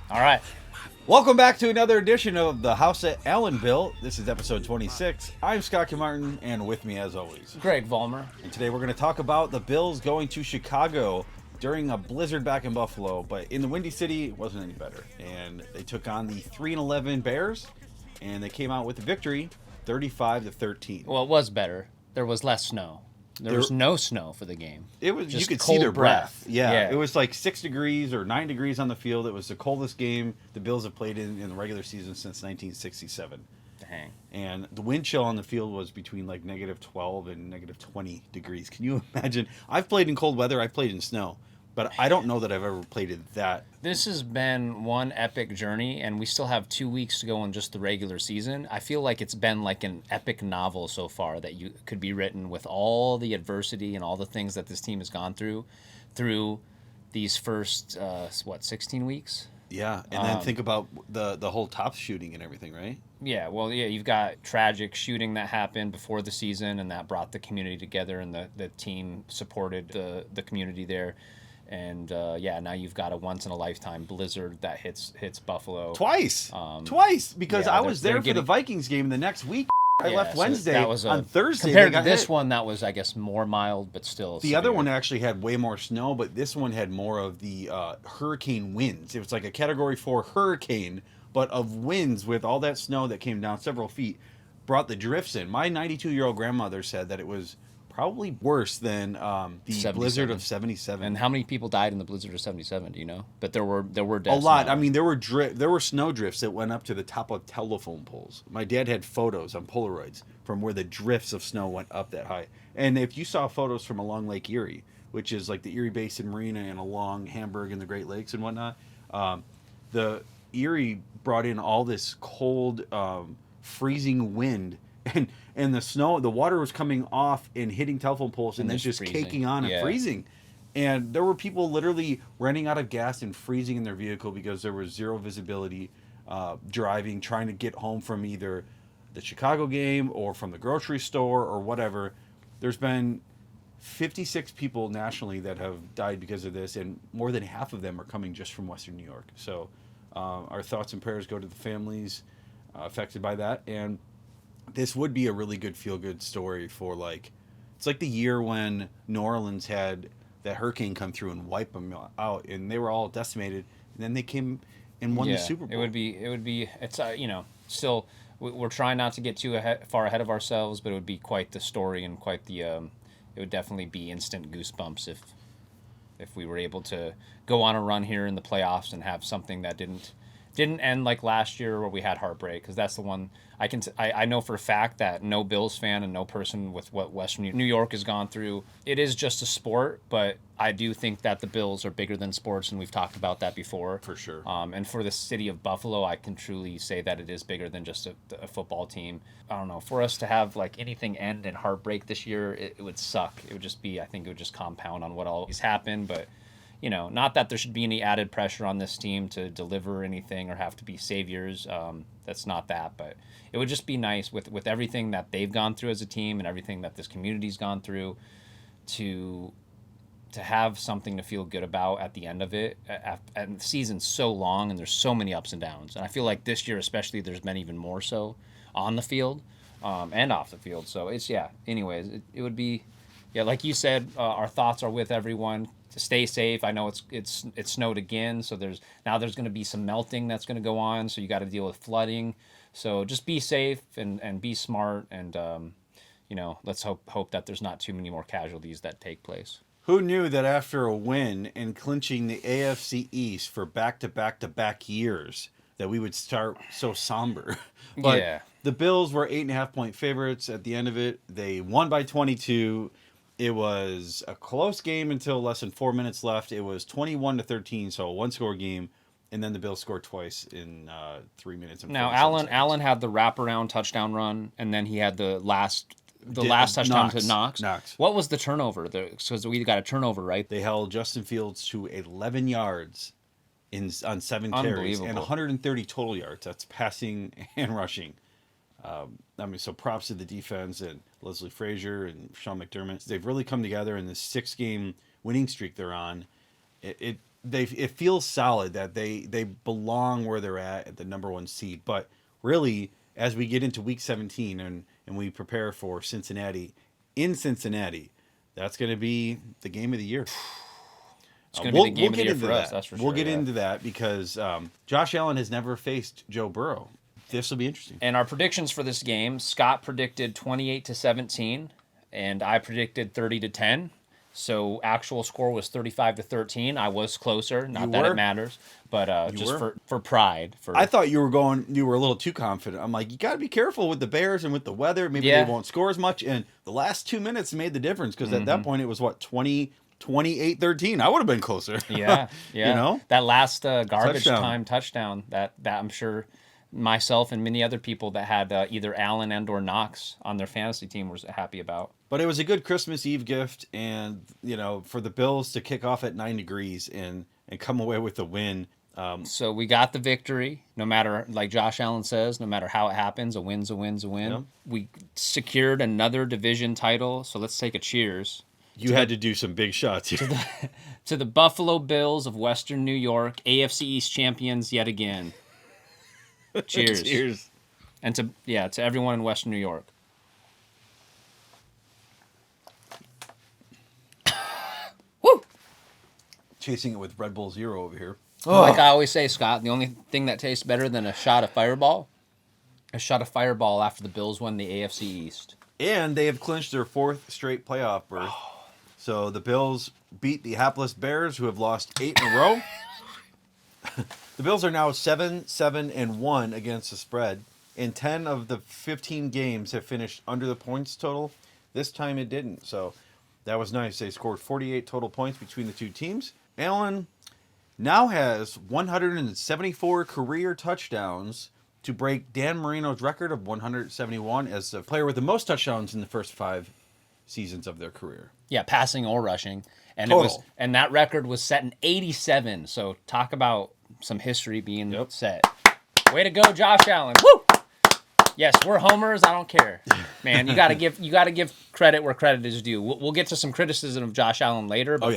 All right. Welcome back to another edition of the House at Allen built. This is episode 26. I'm Scott Kinmartin, and with me, as always, Greg Vollmer. And today we're going to talk about the Bills going to Chicago during a blizzard back in Buffalo, but in the Windy City, it wasn't any better. And they took on the 3-11 Bears, and they came out with a victory, 35-13. Well, it was better. There was less snow. There was no snow for the game. It was just you could see cold their breath. Yeah. It was like 6 degrees or 9 degrees on the field. It was the coldest game the Bills have played in the regular season since 1967. Dang. And the wind chill on the field was between like negative 12 and negative 20 degrees. Can you imagine? I've played in cold weather. I've played in snow. But I don't know that I've ever played in that. This has been one epic journey, and we still have 2 weeks to go in just the regular season. I feel like it's been like an epic novel so far that you could be written with all the adversity and all the things that this team has gone through these first, 16 weeks? Yeah, and then think about the whole top shooting and everything, right? Yeah, well, yeah, you've got tragic shooting that happened before the season, and that brought the community together, and the team supported the community there. And now you've got a once-in-a-lifetime blizzard that hits Buffalo. Twice, because I was there for the Vikings game the next week. I left Wednesday. That was on Thursday. Compared to this one, that was, I guess, more mild, but still The other one actually had way more snow, but this one had more of the hurricane winds. It was like a Category 4 hurricane, but of winds with all that snow that came down several feet, brought the drifts in. My 92-year-old grandmother said that it was probably worse than the blizzard of 77. And how many people died in the blizzard of 77? Do you know? But there were deaths. A lot. I mean, there were snow drifts that went up to the top of telephone poles. My dad had photos on Polaroids from where the drifts of snow went up that high. And if you saw photos from along Lake Erie, which is like the Erie Basin Marina and along Hamburg and the Great Lakes and whatnot, the Erie brought in all this cold, freezing wind. And the water was coming off and hitting telephone poles and then just freezing. caking on and freezing. And there were people literally running out of gas and freezing in their vehicle because there was zero visibility, driving, trying to get home from either the Chicago game or from the grocery store or whatever. There's been 56 people nationally that have died because of this, and more than half of them are coming just from Western New York. So our thoughts and prayers go to the families affected by that. And this would be a really good feel-good story for, like, it's like the year when New Orleans had that hurricane come through and wipe them out, and they were all decimated, and then they came and won the Super Bowl. It would be, it's, still, we're trying not to get too far ahead of ourselves, but it would be quite the story and quite the, it would definitely be instant goosebumps if we were able to go on a run here in the playoffs and have something that didn't end like last year where we had heartbreak, because that's the one I know for a fact that no Bills fan and no person with what Western New York has gone through, it is just a sport, but I do think that the Bills are bigger than sports, and we've talked about that before. For sure. And for the city of Buffalo, I can truly say that it is bigger than just a football team. I don't know, for us to have like anything end in heartbreak this year, it would suck. It would just be, I think it would just compound on what always happened, but not that there should be any added pressure on this team to deliver anything or have to be saviors. That's not that, but it would just be nice with everything that they've gone through as a team and everything that this community's gone through to have something to feel good about at the end of it. And the season's so long and there's so many ups and downs. And I feel like this year especially there's been even more so on the field and off the field. So it's, anyways, it would be, like you said, our thoughts are with everyone. To stay safe. I know it's snowed again, so there's going to be some melting that's going to go on, so you got to deal with flooding. So just be safe and be smart, and let's hope that there's not too many more casualties that take place. Who knew that after a win and clinching the AFC East for back-to-back-to-back years that we would start so somber? But the Bills were 8.5-point favorites at the end of it. They won by 22. It was a close game until less than 4 minutes left. It was 21-13, so a one-score game, and then the Bills scored twice in 3 minutes. And now, Allen had the wraparound touchdown run, and then he had the last touchdown to Knox. What was the turnover? Because we got a turnover, right? They held Justin Fields to 11 yards on 7 carries and 130 total yards. That's passing and rushing. So props to the defense and Leslie Frazier and Sean McDermott. They've really come together in this 6-game winning streak they're on. it feels solid that they belong where they're at the number 1 seed. But really, as we get into week 17 and we prepare for Cincinnati in Cincinnati, that's going to be the game of the year. It's going to be the game of the year for us, that's for sure. We'll get into that because Josh Allen has never faced Joe Burrow. This will be interesting. And our predictions for this game, Scott predicted 28-17, and I predicted 30-10. So actual score was 35-13. I was closer. Not that it matters, but just for pride. I thought you were a little too confident. I'm like, you got to be careful with the Bears and with the weather. Maybe they won't score as much. And the last 2 minutes made the difference because at that point it was 28-13. I would have been closer. Yeah. You know? That last garbage time touchdown that I'm sure myself and many other people that had either Allen and or Knox on their fantasy team was happy about. But it was a good Christmas Eve gift, and for the Bills to kick off at 9 degrees and come away with a win. So we got the victory. No matter, like Josh Allen says, no matter how it happens, a win's a win's a win. Yep. We secured another division title. So let's take a cheers. You had to do some big shots here. To the Buffalo Bills of Western New York, AFC East champions yet again. Cheers. Cheers. And to everyone in Western New York. Woo! Chasing it with Red Bull Zero over here. Like I always say, Scott, the only thing that tastes better than a shot of Fireball after the Bills won the AFC East. And they have clinched their 4th straight playoff berth. So the Bills beat the hapless Bears, who have lost 8 in a row. The Bills are now 7-1 against the spread, and 10 of the 15 games have finished under the points total. This time it didn't, so that was nice. They scored 48 total points between the two teams. Allen now has 174 career touchdowns to break Dan Marino's record of 171 as the player with the most touchdowns in the first 5 seasons of their career. Yeah, passing or rushing. And Total. And that record was set in 87. So talk about some history being set. Way to go, Josh Allen. Woo! Yes, we're homers. I don't care, man. You got to give credit where credit is due. We'll get to some criticism of Josh Allen later, but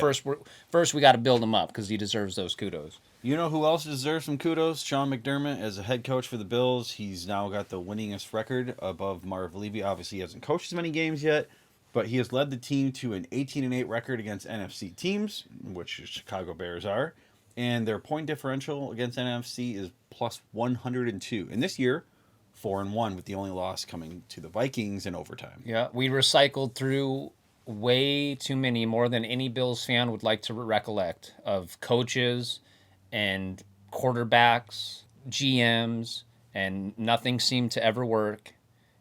first we got to build him up because he deserves those kudos. You know who else deserves some kudos? Sean McDermott as a head coach for the Bills. He's now got the winningest record above Marv Levy. Obviously, he hasn't coached as many games yet, but he has led the team to an 18-8 record against NFC teams, which the Chicago Bears are, and their point differential against NFC is plus 102. And this year, 4-1, with the only loss coming to the Vikings in overtime. Yeah, we recycled through way too many, more than any Bills fan would like to recollect, of coaches and quarterbacks, GMs, and nothing seemed to ever work.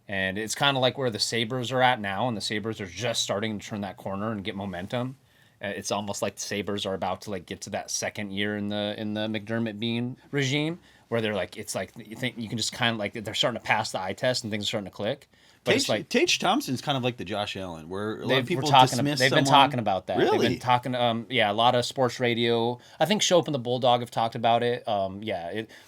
And it's kind of like where the Sabres are at now, and the Sabres are just starting to turn that corner and get momentum. It's almost like the Sabres are about to get to that second year in the McDermott Bean regime, where they're it's like you think you can just kind of they're starting to pass the eye test and things are starting to click. But Tage Thompson's kind of like the Josh Allen, where a lot of people dismiss They've been talking about that. Really? They've been talking, a lot of sports radio. I think Shope and the Bulldog have talked about it.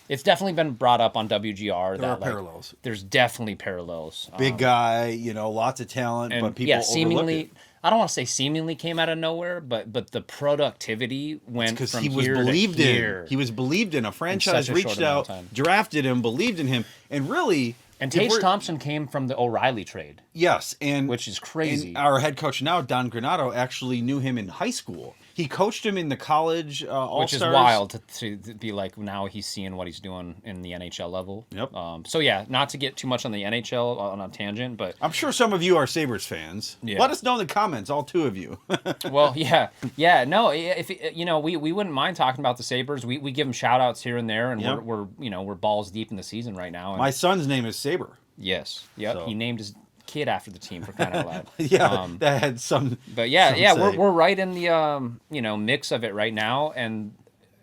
It's definitely been brought up on WGR. There are parallels. There's definitely parallels. Big guy, lots of talent, but people seemingly, overlook it. I don't want to say seemingly came out of nowhere, but the productivity went from here to here. He was believed in. A franchise reached out, drafted him, believed in him, and really... And Tage Thompson came from the O'Reilly trade. Yes, which is crazy. And our head coach now, Don Granato, actually knew him in high school. He coached him in the college All-Stars. Which is wild to be now he's seeing what he's doing in the NHL level. Yep. Not to get too much on the NHL on a tangent, but I'm sure some of you are Sabres fans. Yeah. Let us know in the comments, all 2 of you. Well, yeah. No, if we wouldn't mind talking about the Sabres. We give them shout outs here and there, and we're balls deep in the season right now. And my son's name is Sabre. Yes. Yep. So. He named his kid after the team, for crying out loud. That had some. But we're right in the mix of it right now, and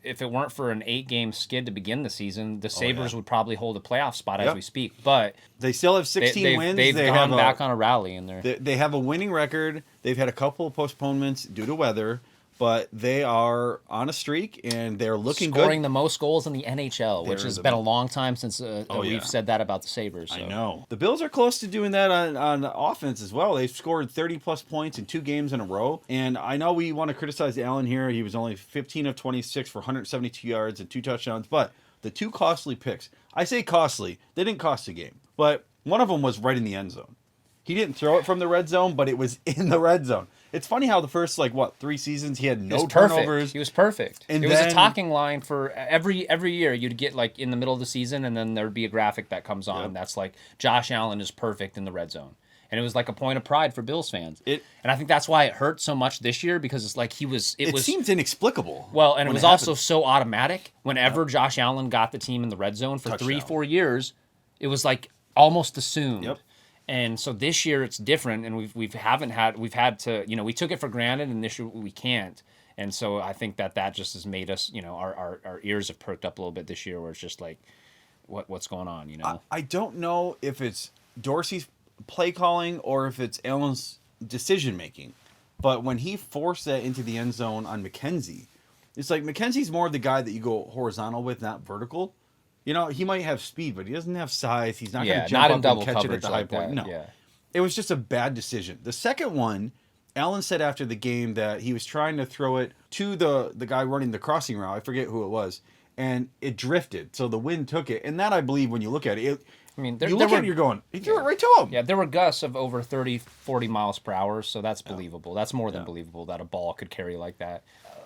if it weren't for an 8-game skid to begin the season, the Sabres would probably hold a playoff spot as we speak. But they still have 16 wins. They've gone back on a rally in there. They have a winning record. They've had a couple of postponements due to weather, but they are on a streak and they're looking Scoring good. the most goals in the NHL, which They're has the- been a long time since yeah. we've said that about the Sabres. So. I know. The Bills are close to doing that on offense as well. They've scored 30-plus points in 2 games in a row. And I know we want to criticize Allen here. He was only 15 of 26 for 172 yards and 2 touchdowns. But the 2 costly picks, I say costly, they didn't cost the game. But one of them was right in the end zone. He didn't throw it from the red zone, but it was in the red zone. It's funny how the first, 3 seasons he had no turnovers. He was perfect. And it was then, a talking line for every year. You'd get in the middle of the season, and then there'd be a graphic that comes on that's like Josh Allen is perfect in the red zone, and it was like a point of pride for Bills fans. And I think that's why it hurt so much this year because it's like it seems inexplicable. Well, and it was also so automatic. Whenever Josh Allen got the team in the red zone for 3-4 years, it was like almost assumed. Yep. And so this year it's different, and we've had to, we took it for granted, and this year we can't. And so I think that just has made us, our ears have perked up a little bit this year, where it's just like, what's going on, I don't know if it's Dorsey's play calling or if it's Allen's decision making, but when he forced that into the end zone on McKenzie, it's like McKenzie's more of the guy that you go horizontal with, not vertical. He might have speed, but he doesn't have size. He's not going to jump up and catch it at the high point. No. Yeah. It was just a bad decision. The second one, Allen said after the game that he was trying to throw it to the guy running the crossing route. I forget who it was. And it drifted. So the wind took it. And that, I believe, when you look at it, you're going, he threw it right to him. Yeah, there were gusts of over 30, 40 miles per hour, so that's believable. That's more than believable that a ball could carry like that.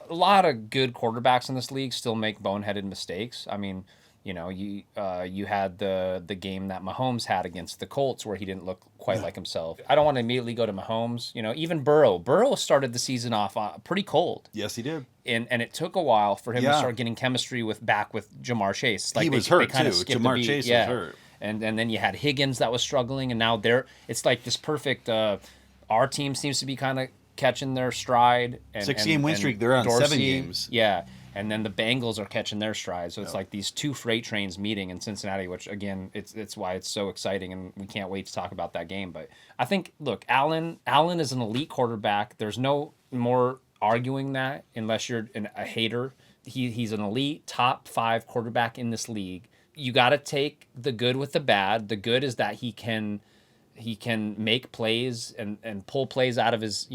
A lot of good quarterbacks in this league still make boneheaded mistakes. I mean, you had the game that Mahomes had against the Colts where he didn't look quite like himself. I don't want to immediately go to Mahomes. Even Burrow. Burrow started the season off pretty cold. Yes, he did. And it took a while for him to start getting chemistry with Jamar Chase. He was hurt too. Jamar Chase was hurt. And then you had Higgins that was struggling, and now it's like this perfect. Our team seems to be kind of catching their stride. 6-game win streak. They're on Dorsey, 7 games. Yeah. And then the Bengals are catching their stride. So it's like these 2 freight trains meeting in Cincinnati, which, again, it's why it's so exciting, and we can't wait to talk about that game. But I think, look, Allen is an elite quarterback. There's no more arguing that unless you're a hater. He's an elite top 5 quarterback in this league. You got to take the good with the bad. The good is that he can make plays and pull plays out of his,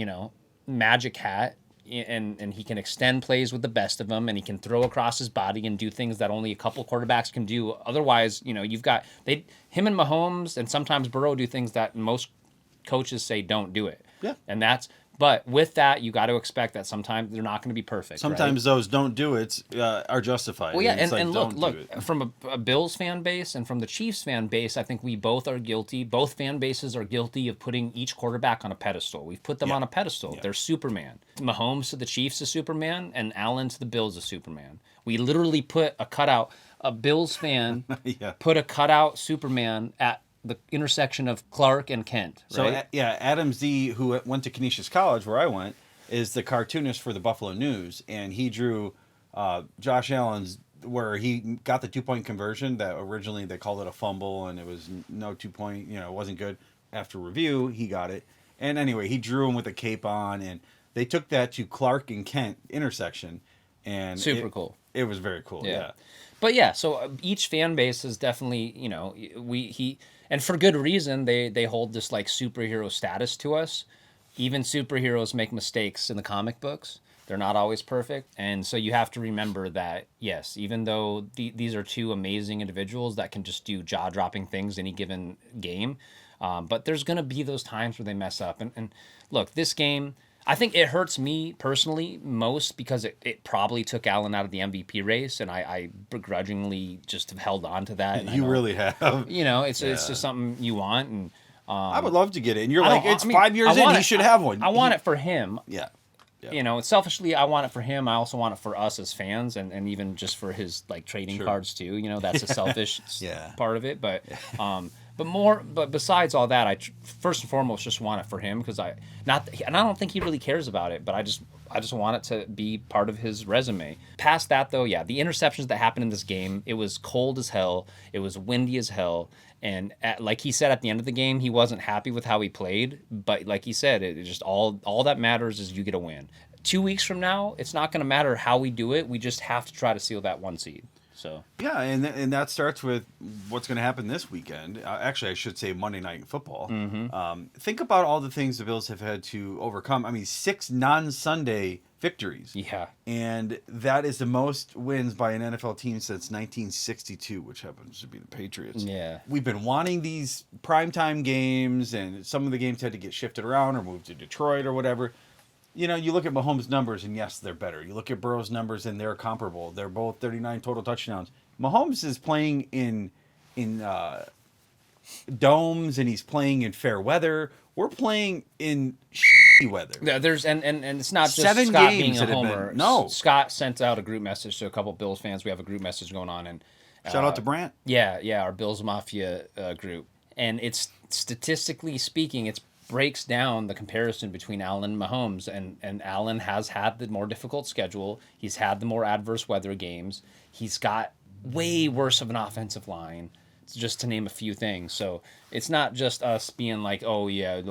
magic hat. And he can extend plays with the best of them, and he can throw across his body and do things that only a couple quarterbacks can do. Otherwise, you've got him and Mahomes, and sometimes Burrow do things that most coaches say don't do it. Yeah, But with that, you got to expect that sometimes they're not going to be perfect. Sometimes those don't do it are justified. Well, yeah, and look, from a Bills fan base and from the Chiefs fan base, I think we both are guilty. Both fan bases are guilty of putting each quarterback on a pedestal. We've put them on a pedestal. Yeah. They're Superman. Mahomes to the Chiefs is Superman, and Allen to the Bills is Superman. We literally put a Bills fan put a cutout Superman at the intersection of Clark and Kent. Right? So, Adam Z., who went to Canisius College, where I went, is the cartoonist for the Buffalo News, and he drew Josh Allen's, where he got the 2-point conversion that originally they called it a fumble, and it was no 2-point, it wasn't good. After review, he got it. And anyway, he drew him with a cape on, and they took that to Clark and Kent intersection. And super cool. It was very cool, yeah. But yeah, so each fan base is definitely, and for good reason, they hold this like superhero status to us. Even superheroes make mistakes in the comic books. They're not always perfect. And so you have to remember that, yes, even though these are 2 amazing individuals that can just do jaw-dropping things any given game, but there's going to be those times where they mess up. And look, this game, I think it hurts me personally most because it probably took Allen out of the MVP race, and I begrudgingly just have held on to that. And really have. It's just something you want. And I would love to get it. And you're like, it's 5 years in, he should have one. I want it for him. Yeah. Selfishly, I want it for him. I also want it for us as fans, and even just for his like trading cards too. That's a selfish part of it. But But besides all that, I first and foremost just want it for him because and I don't think he really cares about it, but I just want it to be part of his resume. Past that though, the interceptions that happened in this game, it was cold as hell, it was windy as hell, and like he said at the end of the game, he wasn't happy with how he played, but like he said, it just all that matters is you get a win. 2 weeks from now, it's not going to matter how we do it. We just have to try to seal that 1 seed. So Yeah, and that starts with what's going to happen this weekend. Actually, I should say Monday Night Football. Think about all the things the Bills have had to overcome. I mean, 6 non-Sunday victories. yeah, And that is the most wins by an NFL team since 1962, which happens to be the Patriots. yeah. We've been wanting these primetime games, and some of the games had to get shifted around or moved to Detroit or whatever. You know, you look at Mahomes' numbers, and yes, they're better. You look at Burrow's numbers, and they're comparable. They're both 39 total touchdowns. Mahomes is playing in domes, and he's playing in fair weather. We're playing in shitty weather. Yeah, there's and it's not just 7 Scott games being a that have been- homer. no. Scott sent out a group message to a couple Bills fans. We have a group message going on, and Shout out to Brant. yeah, our Bills Mafia group. And it's statistically speaking, it breaks down the comparison between Allen and Mahomes. And Allen has had the more difficult schedule. He's had the more adverse weather games. He's got way worse of an offensive line, just to name a few things. So it's not just us being like, oh, yeah,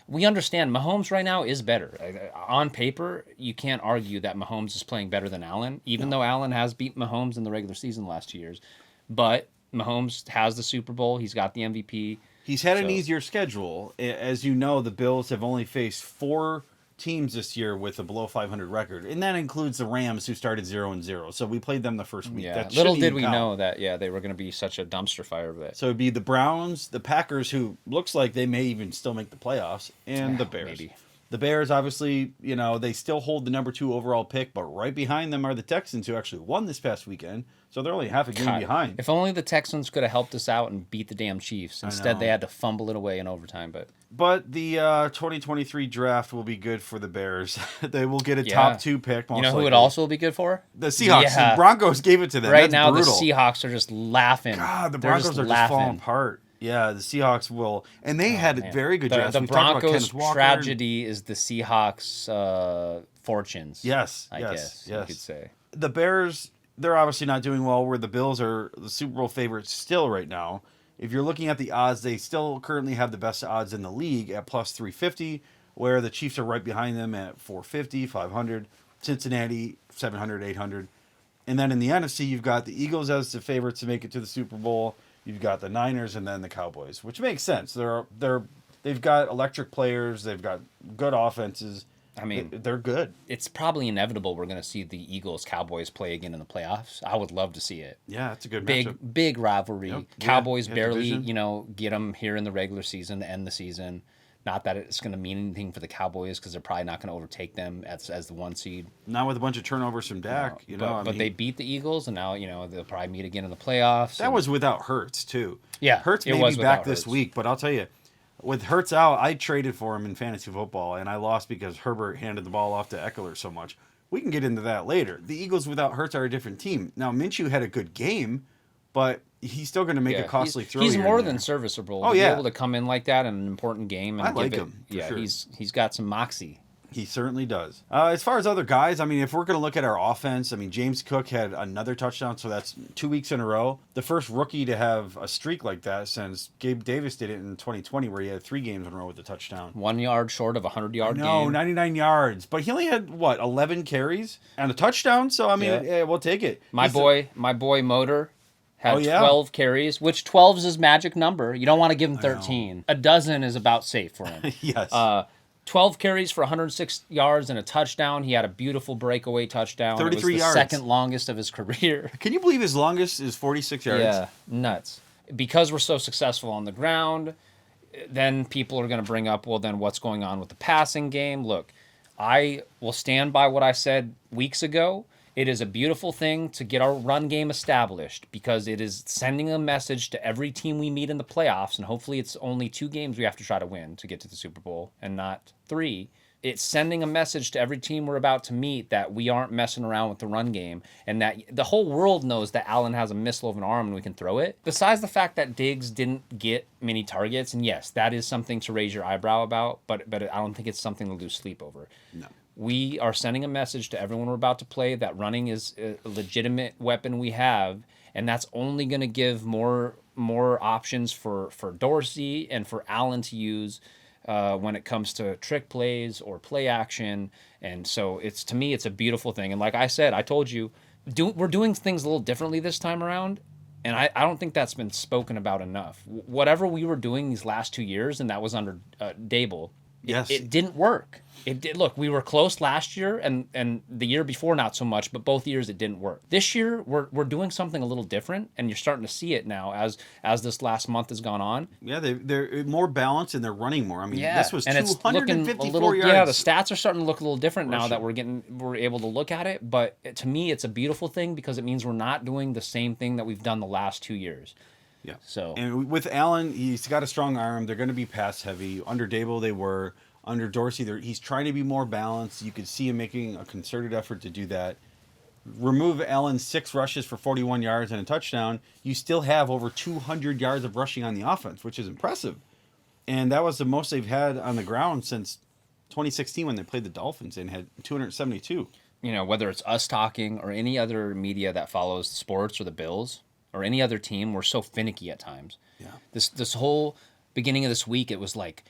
we understand Mahomes right now is better. On paper, you can't argue that Mahomes is playing better than Allen, even though Allen has beat Mahomes in the regular season the last 2 years. But Mahomes has the Super Bowl. He's got the MVP. He's had an easier schedule. As you know, the Bills have only faced 4 teams this year with a below 500 record, and that includes the Rams, who started 0-0. So we played them the first week. Yeah, That little shouldn't did even we count. know that, they were going to be such a dumpster fire of it. So it'd be the Browns, the Packers, who looks like they may even still make the playoffs, and the Bears. Maybe. The Bears, obviously, you know, they still hold the number 2 overall pick, but right behind them are the Texans, who actually won this past weekend. So they're only half a game God, behind. if only the Texans could have helped us out and beat the damn Chiefs. Instead, know. they had to fumble it away in overtime. But the 2023 draft will be good for the Bears. They will get a Yeah. top 2 pick. You know who likely. it also will be good for? The Seahawks. Yeah. The Broncos gave it to them. Right That's now, brutal. the Seahawks are just laughing. God, the They're Broncos are just laughing. falling apart. Yeah, the Seahawks will. And they had Man. very good The, drafts. the We've talked about Broncos' Kenneth Walker. tragedy is the Seahawks' fortunes. Yes, I yes, guess yes. you could say. The Bears, they're obviously not doing well, where the Bills are the Super Bowl favorites still right now. If you're looking at the odds, they still currently have the best odds in the league at plus 350, where the Chiefs are right behind them at 450, 500, Cincinnati 700, 800. And then in the NFC, you've got the Eagles as the favorites to make it to the Super Bowl. You've got the Niners and then the Cowboys, which makes sense. They've got electric players. They've got good offenses. I mean, They're good. it's probably inevitable we're going to see the Eagles-Cowboys play again in the playoffs. I would love to see it. Yeah, it's a good Big, matchup. big rivalry. Yep. Cowboys Yeah, barely, division. get them here in the regular season to end the season. Not that it's going to mean anything for the Cowboys because they're probably not going to overtake them as the 1 seed. Not with a bunch of turnovers from Dak. But they beat the Eagles, and now they'll probably meet again in the playoffs. That was without Hurts too. Yeah, Hurts it may was be back without this Hurts. week, but I'll tell you, with Hurts out, I traded for him in fantasy football, and I lost because Herbert handed the ball off to Eckler so much. We can get into that later. The Eagles without Hurts are a different team. Now Minshew had a good game, but he's still going to make a costly throw. He's here more and than there. serviceable. Oh, to yeah. be able to come in like that in an important game and I like give it. him, for Yeah, sure. he's got some moxie. He certainly does. As far as other guys, I mean, if we're going to look at our offense, I mean, James Cook had another touchdown, so that's 2 weeks in a row. The first rookie to have a streak like that since Gabe Davis did it in 2020, where he had 3 games in a row with a touchdown. 1 yard short of a 100-yard No, game. 99 yards, but he only had 11 carries and a touchdown. So I mean, Yeah. we'll take it. My boy Motor had Oh, yeah? 12 carries, which 12 is his magic number. You don't want to give him 13. A dozen is about safe for him. Yes. 12 carries for 106 yards and a touchdown. He had a beautiful breakaway touchdown. 33 it was the yards. second longest of his career. Can you believe his longest is 46 yards? Yeah, nuts. Because we're so successful on the ground, then people are going to bring up, well, then what's going on with the passing game? Look, I will stand by what I said weeks ago. It is a beautiful thing to get our run game established because it is sending a message to every team we meet in the playoffs, and hopefully it's only 2 games we have to try to win to get to the Super Bowl and not 3. It's sending a message to every team we're about to meet that we aren't messing around with the run game and that the whole world knows that Allen has a missile of an arm and we can throw it. Besides the fact that Diggs didn't get many targets, and yes, that is something to raise your eyebrow about, but I don't think it's something to lose sleep over. No. We are sending a message to everyone we're about to play that running is a legitimate weapon we have, and that's only going to give more options for Dorsey and for Allen to use when it comes to trick plays or play action. And so to me, it's a beautiful thing. And like I said, I told you, we're doing things a little differently this time around. And I don't think that's been spoken about enough. Whatever we were doing these last 2 years, and that was under Dable, Yes. it didn't work. It did. Look, we were close last year, and the year before not so much, but both years it didn't work. This year we're doing something a little different, and you're starting to see it now as this last month has gone on. Yeah, they're more balanced and they're running more. I mean, Yeah, this was and it's looking 254 a little. yards. Yeah, the stats are starting to look a little different now that Rushing. we're able to look at it. But to me, it's a beautiful thing because it means we're not doing the same thing that we've done the last 2 years. Yeah. So and with Allen, he's got a strong arm. They're going to be pass heavy. Under Dable, they were. Under Dorsey, he's trying to be more balanced. You could see him making a concerted effort to do that. Remove Allen's 6 rushes for 41 yards and a touchdown, you still have over 200 yards of rushing on the offense, which is impressive. And that was the most they've had on the ground since 2016 when they played the Dolphins and had 272. whether it's us talking or any other media that follows sports or the Bills or any other team, we're so finicky at times. Yeah. This whole beginning of this week, it was like,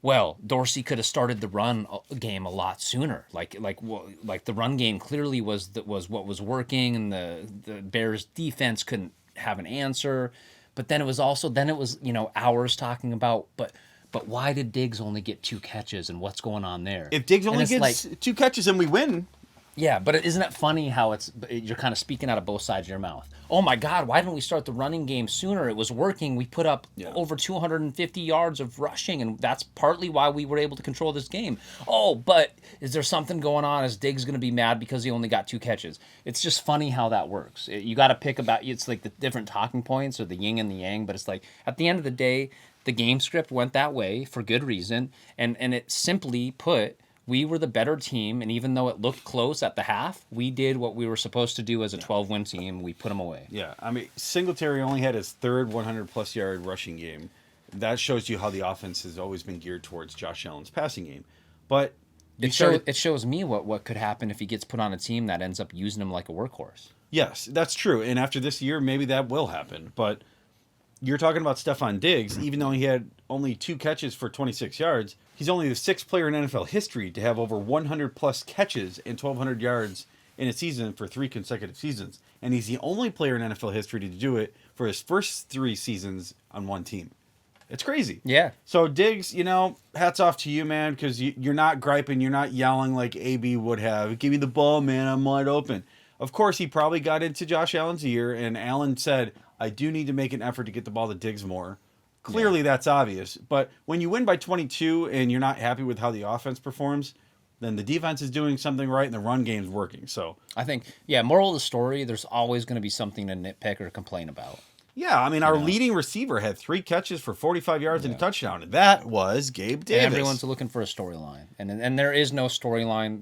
well, Dorsey could have started the run game a lot sooner. Like the run game clearly was what was working, and the Bears defense couldn't have an answer. But then it was hours talking about but why did Diggs only get 2 catches and what's going on there? If Diggs only gets 2 catches and we win. Yeah, but isn't it funny how you're kind of speaking out of both sides of your mouth? Oh my God, why didn't we start the running game sooner? It was working. We put up over 250 yards of rushing, and that's partly why we were able to control this game. Oh, but is there something going on? Is Diggs going to be mad because he only got 2 catches? It's just funny how that works. You got to pick it's like the different talking points or the yin and the yang, but it's like at the end of the day, the game script went that way for good reason, and it simply put, we were the better team, and even though it looked close at the half, we did what we were supposed to do as a 12-win team. We put them away. Yeah, I mean, Singletary only had his 3rd 100-plus yard rushing game. That shows you how the offense has always been geared towards Josh Allen's passing game. But it shows me what could happen if he gets put on a team that ends up using him like a workhorse. Yes, that's true. And after this year, maybe that will happen. But you're talking about Stephon Diggs, even though he had only 2 catches for 26 yards, he's only the 6th player in NFL history to have over 100-plus catches and 1,200 yards in a season for 3 consecutive seasons. And he's the only player in NFL history to do it for his first 3 seasons on one team. It's crazy. Yeah. So Diggs, hats off to you, man, because you're not griping, you're not yelling like AB would have. Give me the ball, man, I'm wide open. Of course, he probably got into Josh Allen's ear, and Allen said, I do need to make an effort to get the ball to Diggs more. Clearly, that's obvious. But when you win by 22 and you're not happy with how the offense performs, then the defense is doing something right and the run game's working. So I think, moral of the story, there's always going to be something to nitpick or complain about. Yeah, I mean, our leading receiver had 3 catches for 45 yards and a touchdown, and that was Gabe Davis. And everyone's looking for a storyline, and there is no storyline.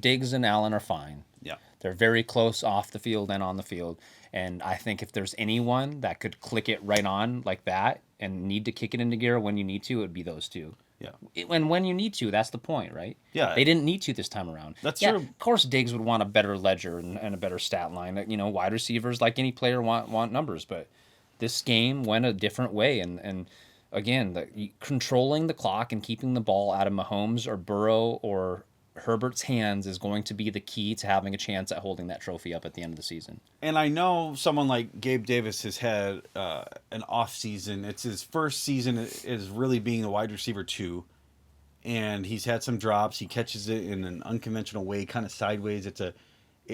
Diggs and Allen are fine. Yeah. They're very close off the field and on the field, and I think if there's anyone that could click it right on like that and need to kick it into gear when you need to, it would be those two. Yeah. And when you need to, that's the point, right? Yeah. They didn't need to this time around. That's true. Of course, Diggs would want a better ledger and a better stat line. Wide receivers, like any player, want numbers, but this game went a different way, and again, controlling the clock and keeping the ball out of Mahomes or Burrow or Herbert's hands is going to be the key to having a chance at holding that trophy up at the end of the season. And I know someone like Gabe Davis has had an off season. It's his first season is really being a wide receiver 2, and he's had some drops. He catches it in an unconventional way, kind of sideways.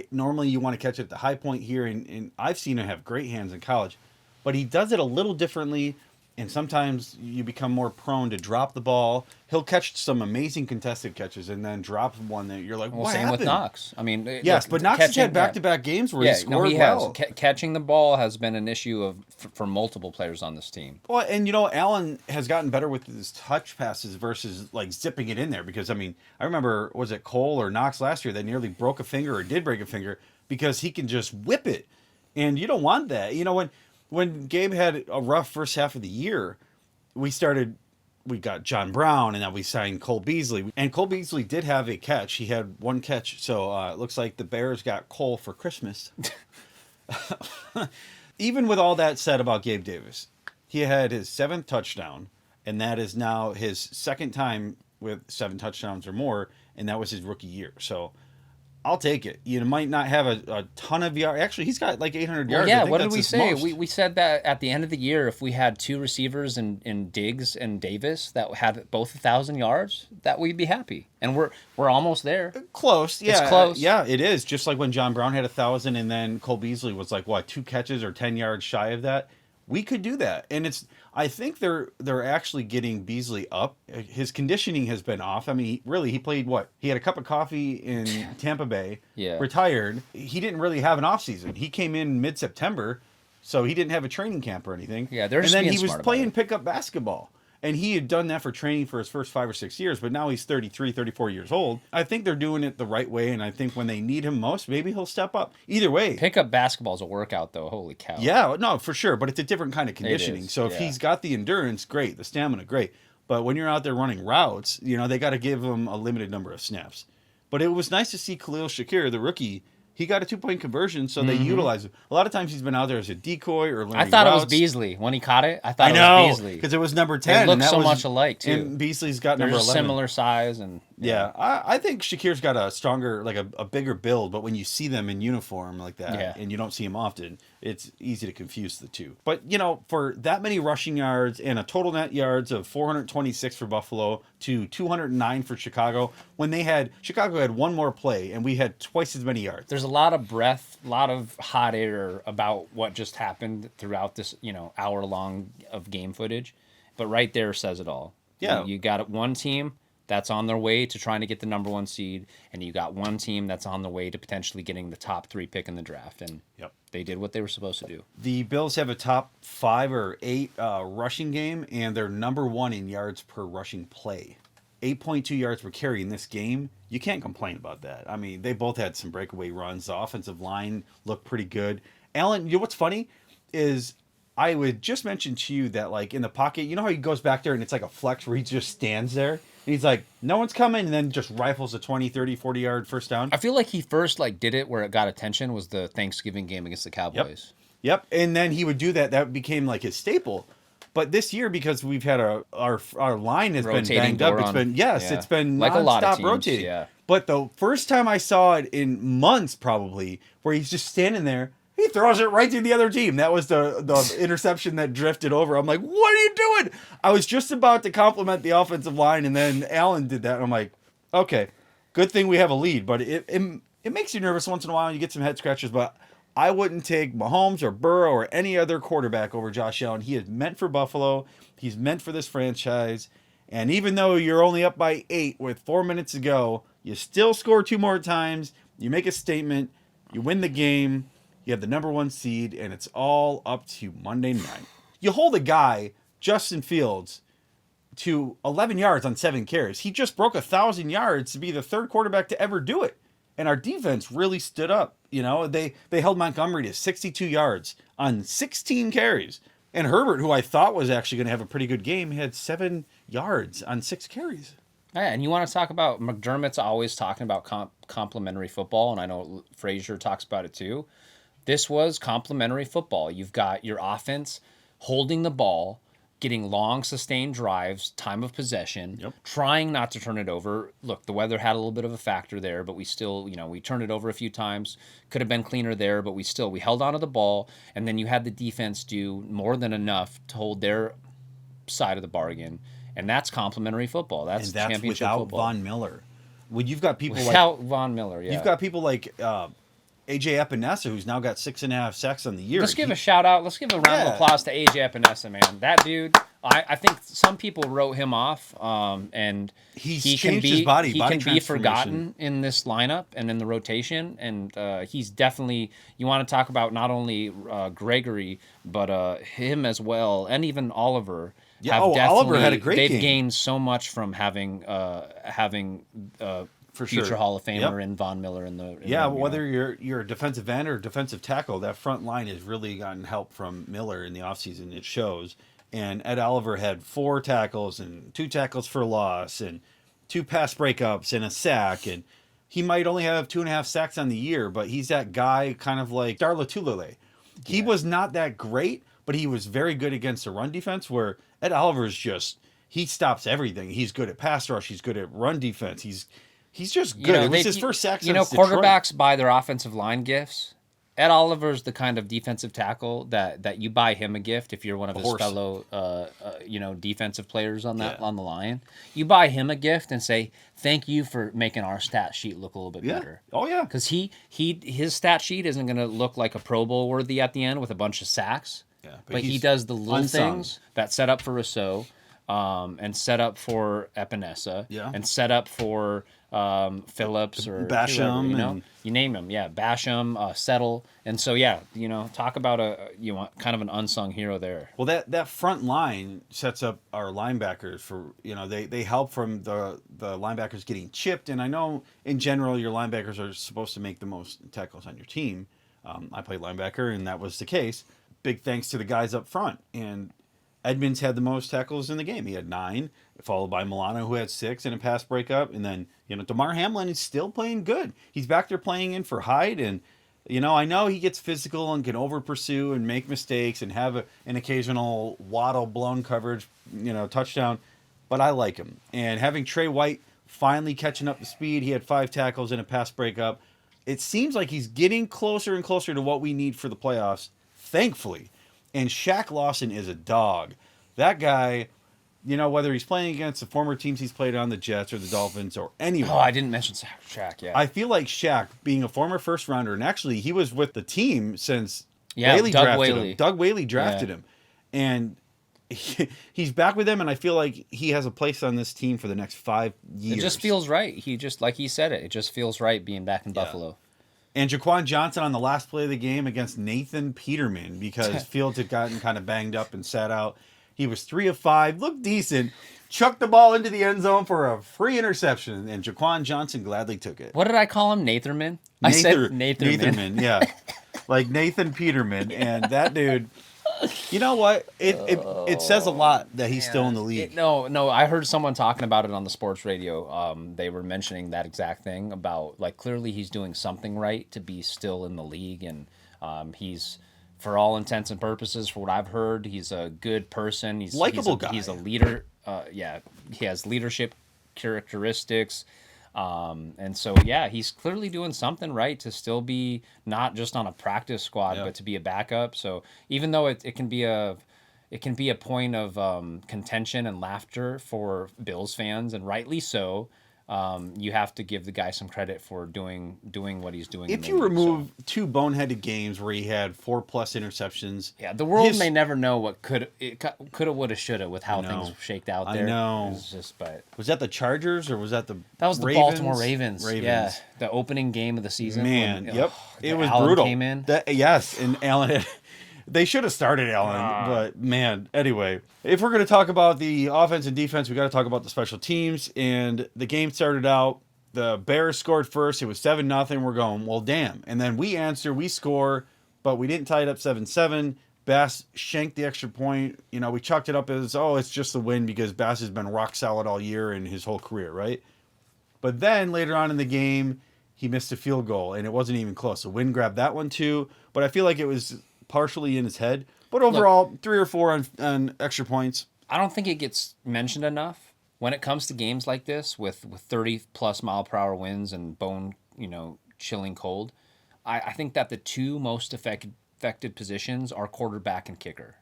Normally you want to catch it at the high point here, and I've seen him have great hands in college. But he does it a little differently, and sometimes you become more prone to drop the ball. He'll catch some amazing contested catches and then drop one that you're like, what same happened? with Knox. I mean, yes, but Knox has had back-to-back games where he scored well. Catching the ball has been an issue for multiple players on this team. Well, and Allen has gotten better with his touch passes versus like zipping it in there. Because I remember, was it Cole or Knox last year that nearly broke a finger or did break a finger because he can just whip it, and you don't want that. When Gabe had a rough first half of the year, we got John Brown, and then we signed Cole Beasley. And Cole Beasley did have a catch. He had 1 catch. So it looks like the Bears got Cole for Christmas. Even with all that said about Gabe Davis, he had his 7th touchdown. and that is now his second time with 7 touchdowns or more, and that was his rookie year. So I'll take it. You might not have a ton of yards. Actually, he's got like 800 Well, yards. yeah, I think what did that's we his say? most. We said that at the end of the year, if we had 2 receivers in Diggs and Davis that had both 1,000 yards, that we'd be happy. And we're almost there. Close, yeah. It's close. Yeah, it is. Just like when John Brown had 1,000 and then Cole Beasley was like, what, 2 catches or 10 yards shy of that? We could do that. And I think they're actually getting Beasley up. His conditioning has been off. I mean, he played what? He had a cup of coffee in Tampa Bay, Yeah. retired. He didn't really have an offseason. He came in mid-September, so he didn't have a training camp or anything. Yeah, they're and just then being he was smart about playing it. pickup basketball. And he had done that for training for his first 5 or 6 years, but now he's 33, 34 years old. I think they're doing it the right way, and I think when they need him most, maybe he'll step up. Either way. Pickup basketball's a workout, though. Holy cow. Yeah, no, for sure, but it's a different kind of conditioning. is, So if yeah. he's got the endurance, great. The stamina, great. But when you're out there running routes, they got to give him a limited number of snaps. But it was nice to see Khalil Shakir, the rookie. He got a 2-point conversion, so they utilize him. A lot of times he's been out there as a decoy or learning I thought routes. it was Beasley. When he caught it, I thought I it know, was Beasley. because it was number 10. They look and that so was- much alike, too. And Beasley's got They're number just 11. similar size. And Yeah, I think Shakir's got a stronger, like a bigger build, but when you see them in uniform like that, Yeah. and you don't see them often, it's easy to confuse the two. But, for that many rushing yards and a total net yards of 426 for Buffalo to 209 for Chicago, when Chicago had one more play and we had twice as many yards. there's a lot of breath, a lot of hot air about what just happened throughout this, hour long of game footage. But right there says it all. Yeah. You got one team that's on their way to trying to get the number 1 seed, and you got one team that's on the way to potentially getting the top 3 pick in the draft. And Yep. they did what they were supposed to do. The Bills have a top 5 or 8 rushing game, and they're number 1 in yards per rushing play. 8.2 yards per carry in this game. You can't complain about that. I mean, they both had some breakaway runs. The offensive line looked pretty good. Allen, what's funny is I would just mention to you that, like, in the pocket, how he goes back there and it's like a flex where he just stands there? And he's like, no one's coming, and then just rifles a 20, 30, 40-yard first down. I feel like he first did it where it got attention was the Thanksgiving game against the Cowboys. Yep, and then he would do that. That became like his staple. But this year, because we've had our line has Rotating been banged up, door on. Yeah. it's been Like a lot of nonstop teams, rotating. yeah. But the first time I saw it in months, probably, where he's just standing there, he throws it right to the other team. That was the interception that drifted over. I'm like, what are you doing? I was just about to compliment the offensive line, and then Allen did that. And I'm like, okay, good thing we have a lead. But it makes you nervous once in a while. And you get some head scratches, but I wouldn't take Mahomes or Burrow or any other quarterback over Josh Allen. He is meant for Buffalo. He's meant for this franchise. And even though you're only up by 8 with 4 minutes to go, you still score 2 more times. You make a statement. You win the game. You have the number 1 seed, and it's all up to Monday night. You hold a guy, Justin Fields, to 11 yards on 7 carries. He just broke 1,000 yards to be the 3rd quarterback to ever do it. And our defense really stood up. They held Montgomery to 62 yards on 16 carries. And Herbert, who I thought was actually going to have a pretty good game, had 7 yards on 6 carries. Yeah, and you want to talk about McDermott's always talking about complementary football, and I know Frazier talks about it too. This was complementary football. You've got your offense holding the ball, getting long, sustained drives, time of possession, trying not to turn it over. Look, the weather had a little bit of a factor there, but we still, we turned it over a few times. Could have been cleaner there, but we held on to the ball, and then you had the defense do more than enough to hold their side of the bargain, and that's complementary football. That's championship without football. Von Miller. When you've got people Without Von Miller, yeah. You've got people like AJ Epinesa, who's now got 6.5 sacks on the year. Let's give a shout out. Let's give a round of applause to AJ Epinesa, man. That dude, I think some people wrote him off, and He's he changed can be, his body He can be transformation. forgotten in this lineup and in the rotation, and he's definitely. You want to talk about not only Gregory, but him as well, and even Oliver. Yeah, Oliver had a great They've game. gained so much from having For future sure. Hall of Famer Yep. and Von Miller in the. Whether you're a defensive end or defensive tackle, that front line has really gotten help from Miller in the offseason. It shows. And Ed Oliver had 4 tackles and 2 tackles for loss and 2 pass breakups and a sack. And he might only have 2.5 sacks on the year, but he's that guy kind of like Darla Tulele. He was not that great, but he was very good against the run defense, where Ed Oliver's just, he stops everything. He's good at pass rush. He's good at run defense. He's just good. It was his first sack since Detroit. Quarterbacks buy their offensive line gifts. Ed Oliver's the kind of defensive tackle that you buy him a gift if you're one of his fellow, defensive players on the line. You buy him a gift and say, "Thank you for making our stat sheet look a little bit better." Oh yeah, because his stat sheet isn't going to look like a Pro Bowl worthy at the end with a bunch of sacks. Yeah, but he does the little things that set up for Rousseau, and set up for Epinesa, and set up for Phillips or Basham, whoever, you name him, Basham, Settle, and so talk about kind of an unsung hero there. Well, that front line sets up our linebackers for they help from the linebackers getting chipped, and I know in general your linebackers are supposed to make the most tackles on your team. I played linebacker, and that was the case. Big thanks to the guys up front, and Edmonds had the most tackles in the game. He had 9, followed by Milano, who had 6 in a pass breakup. And then, DeMar Hamlin is still playing good. He's back there playing in for Hyde. And, I know he gets physical and can over pursue and make mistakes and have an occasional Waddle blown coverage, touchdown. But I like him. And having Trey White finally catching up to speed, he had 5 tackles in a pass breakup. It seems like he's getting closer and closer to what we need for the playoffs, thankfully. And Shaq Lawson is a dog. That guy, whether he's playing against the former teams he's played on, the Jets or the Dolphins or anyone. Oh, I didn't mention Shaq, I feel like Shaq, being a former first rounder, and actually he was with the team since Doug drafted him. Doug Whaley drafted him. And he's back with them, and I feel like he has a place on this team for the next 5 years. It just feels right. He just, like he said it just feels right being back in Buffalo. And Jaquan Johnson on the last play of the game against Nathan Peterman, because Fields had gotten kind of banged up and sat out. He was 3 of 5, looked decent, chucked the ball into the end zone for a free interception, and Jaquan Johnson gladly took it. What did I call him? Natherman? I said Natherman, yeah. Like Nathan Peterman. And that dude, you know what? It says a lot that he's still in the league. No, I heard someone talking about it on the sports radio. They were mentioning that exact thing about, like, clearly he's doing something right to be still in the league, and he's, for all intents and purposes, for what I've heard, he's a good person. He's likable guy. He's a leader. He has leadership characteristics. And so, he's clearly doing something right to still be not just on a practice squad, but to be a backup. So even though it can be a point of contention and laughter for Bills fans, and rightly so, you have to give the guy some credit for doing what he's doing. If you remove 2 boneheaded games where he had 4+ interceptions, the world may never know what coulda, woulda, shoulda with how things shaked out there. I know. It was just, was that the Chargers or was that the? That was the Ravens? Baltimore Ravens. Yeah, the opening game of the season. Man, it was Allen brutal. Came in. And Allen had. They should have started Allen, but man, anyway. If we're going to talk about the offense and defense, we got to talk about the special teams. And the game started out, the Bears scored first. It was 7-0. We're going, well, damn. And then we answer, we score, but we didn't tie it up 7-7. Bass shanked the extra point. We chalked it up as, it's just the win because Bass has been rock solid all year and his whole career, right? But then later on in the game, he missed a field goal, and it wasn't even close. So Wynn grabbed that one too, but I feel like it was partially in his head, but overall, 3 or 4 on extra points. I don't think it gets mentioned enough when it comes to games like this with 30+ mile per hour winds and bone, chilling cold. I think that the 2 most affected positions are quarterback and kicker.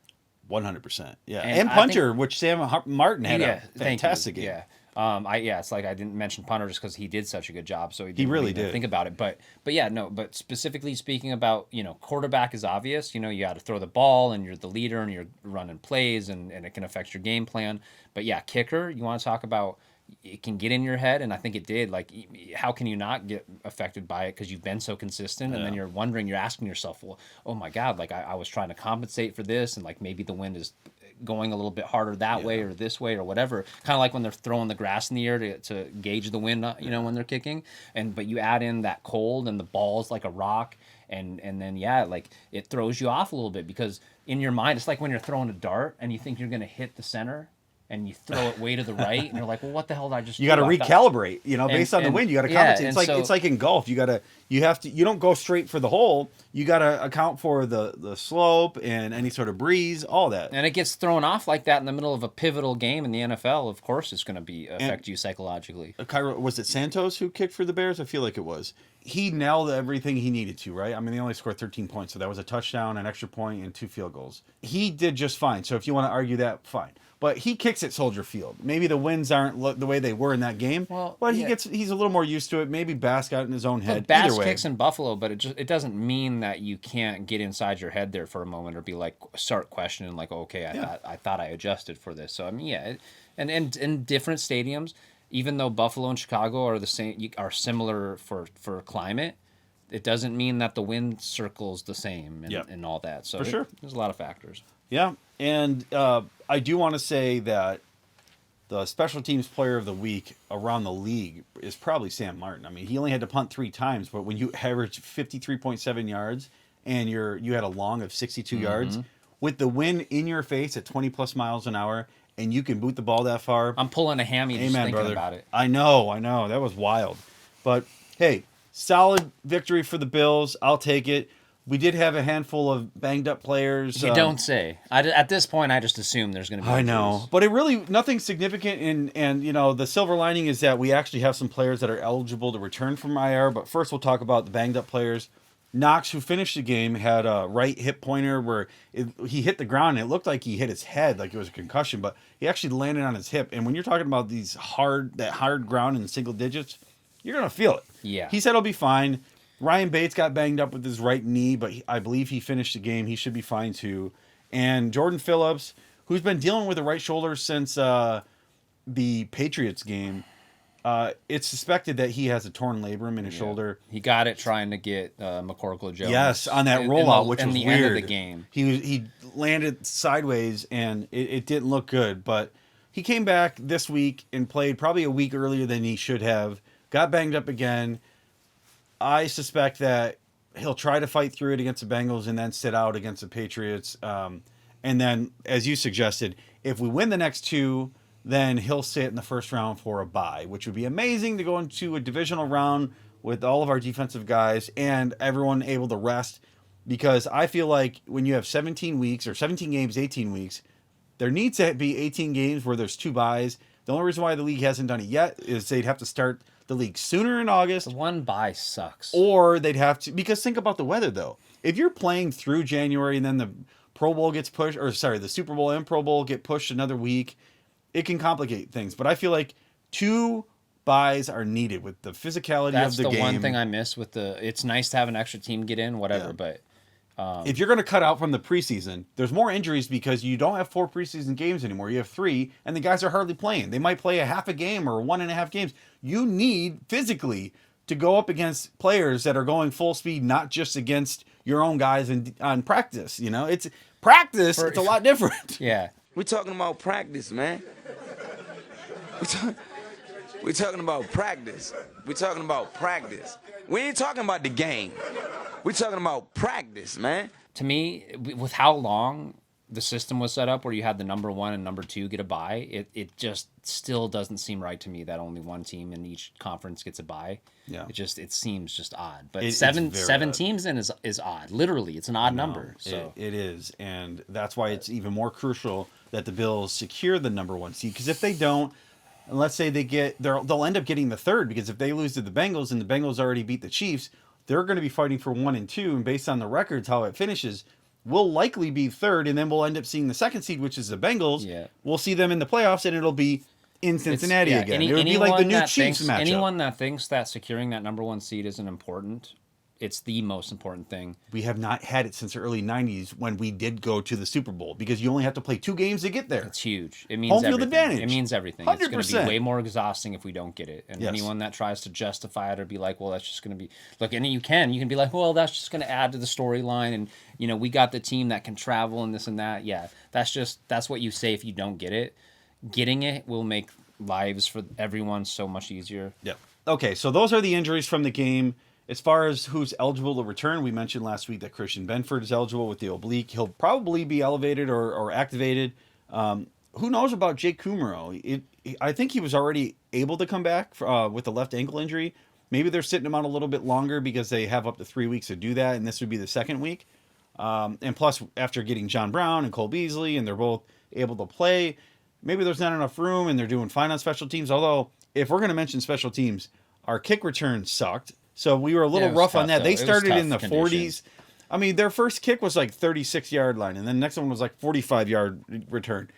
100%. Yeah, and punter, which Sam Martin had a fantastic game. Yeah. It's like I didn't mention punter just because he did such a good job, so he really did think about it. But specifically speaking about quarterback is obvious. You got to throw the ball, and you're the leader, and you're running plays, and it can affect your game plan. But kicker, you want to talk about it can get in your head, and I think it did. Like, how can you not get affected by it because you've been so consistent, and then you're asking yourself, well, oh my God, like I was trying to compensate for this, and like maybe the wind is going a little bit harder that way or this way or whatever. Kind of like when they're throwing the grass in the air to gauge the wind, when they're kicking. But you add in that cold and the ball's like a rock, and then like it throws you off a little bit because in your mind it's like when you're throwing a dart and you think you're going to hit the center and you throw it way to the right and you're like, well, what the hell did I just do? You got to recalibrate, based on the wind. You got to compensate. It's like in golf. You got You don't go straight for the hole. You got to account for the slope and any sort of breeze, all that. And it gets thrown off like that in the middle of a pivotal game in the NFL. Of course, it's going to affect you psychologically. Was it Santos who kicked for the Bears? I feel like it was. He nailed everything he needed to, right? I mean, they only scored 13 points, so that was a touchdown, an extra point, and 2 field goals. He did just fine. So if you want to argue that, fine. But he kicks at Soldier Field. Maybe the winds aren't the way they were in that game. Well, but he's a little more used to it. Maybe Bass got in his own head. Bass kicks in Buffalo, but it doesn't mean that you can't get inside your head there for a moment or be like start questioning like, okay, I thought I adjusted for this. So I mean, yeah, and in different stadiums, even though Buffalo and Chicago are the same, are similar for climate. It doesn't mean that the wind circle's the same and all that. So for sure, there's a lot of factors. Yeah, and I do want to say that the special teams player of the week around the league is probably Sam Martin. I mean, he only had to punt 3 times, but when you average 53.7 yards and you had a long of 62 yards, with the wind in your face at 20 plus miles an hour, and you can boot the ball that far. I'm pulling a hammy just thinking about it. I know. That was wild. But, hey, solid victory for the Bills. I'll take it. We did have a handful of banged up players. You don't say. At this point, I just assume there's going to be. I know, but it really nothing significant. And the silver lining is that we actually have some players that are eligible to return from IR. But first, we'll talk about the banged up players. Knox, who finished the game, had a right hip pointer where he hit the ground. And it looked like he hit his head, like it was a concussion, but he actually landed on his hip. And when you're talking about that hard ground in single digits, you're gonna feel it. Yeah. He said he'll be fine. Ryan Bates got banged up with his right knee, but I believe he finished the game. He should be fine too. And Jordan Phillips, who's been dealing with the right shoulder since the Patriots game, it's suspected that he has a torn labrum in his shoulder. He got it trying to get McCorkle Jones. Yes, on that rollout, which was the weird. End of the game. He landed sideways, and it didn't look good. But he came back this week and played probably a week earlier than he should have. Got banged up again. I suspect that he'll try to fight through it against the Bengals and then sit out against the Patriots. And then, as you suggested, if we win the next 2, then he'll sit in the first round for a bye, which would be amazing to go into a divisional round with all of our defensive guys and everyone able to rest. Because I feel like when you have 17 weeks or 17 games, 18 weeks, there needs to be 18 games where there's 2 byes. The only reason why the league hasn't done it yet is they'd have to start the league sooner in August. The one bye sucks. Or they'd have to, because think about the weather though. If you're playing through January and then the Pro Bowl gets pushed, the Super Bowl and Pro Bowl get pushed another week, it can complicate things. But I feel like 2 byes are needed with the physicality of the game. That's the one thing I miss with it's nice to have an extra team get in, whatever, but if you're going to cut out from the preseason, there's more injuries because you don't have 4 preseason games anymore. You have 3, and the guys are hardly playing. They might play a half a game or 1.5 games. You need physically to go up against players that are going full speed, not just against your own guys on practice. It's practice. It's a lot different. Yeah. We're talking about practice, man. We're talking about practice. We're talking about practice. We ain't talking about the game. We're talking about practice, man. To me, with how long the system was set up where you had the number 1 and number 2 get a bye, it just still doesn't seem right to me that only one team in each conference gets a bye. Yeah. It seems just odd. But It's seven odd. teams in is odd. Literally, it's an odd number. So It is, and that's why it's even more crucial that the Bills secure the number 1 seed. Because if they don't, and let's say they'll end up getting the 3rd, because if they lose to the Bengals and the Bengals already beat the Chiefs, they're going to be fighting for 1 and 2, and based on the records, how it finishes, we'll likely be 3rd, and then we'll end up seeing the 2nd seed, which is the Bengals. Yeah. We'll see them in the playoffs, and it'll be in Cincinnati again. It would be like the new Chiefs matchup. Anyone that thinks that securing that number 1 seed isn't important, it's the most important thing. We have not had it since the early 90s when we did go to the Super Bowl, because you only have to play 2 games to get there. It's huge. It means home field everything. advantage. It means everything. 100%. It's going to be way more exhausting if we don't get it. And Yes. anyone that tries to justify it or be like, well, that's just going to be... Look, and you can be like, well, that's just going to add to the storyline. And, we got the team that can travel and this and that. Yeah, that's what you say if you don't get it. Getting it will make lives for everyone so much easier. Yep. Okay, so those are the injuries from the game. As far as who's eligible to return, we mentioned last week that Christian Benford is eligible with the oblique. He'll probably be elevated or activated. Who knows about Jake Kumaro? I think he was already able to come back with a left ankle injury. Maybe they're sitting him out a little bit longer because they have up to 3 weeks to do that, and this would be the second week. And plus, after getting John Brown and Cole Beasley, and they're both able to play, maybe there's not enough room, and they're doing fine on special teams. Although, if we're going to mention special teams, our kick return sucked. So we were a little rough on that. Though. They started in the conditions. 40s. I mean, their first kick was like 36-yard line, and then the next one was like 45-yard return.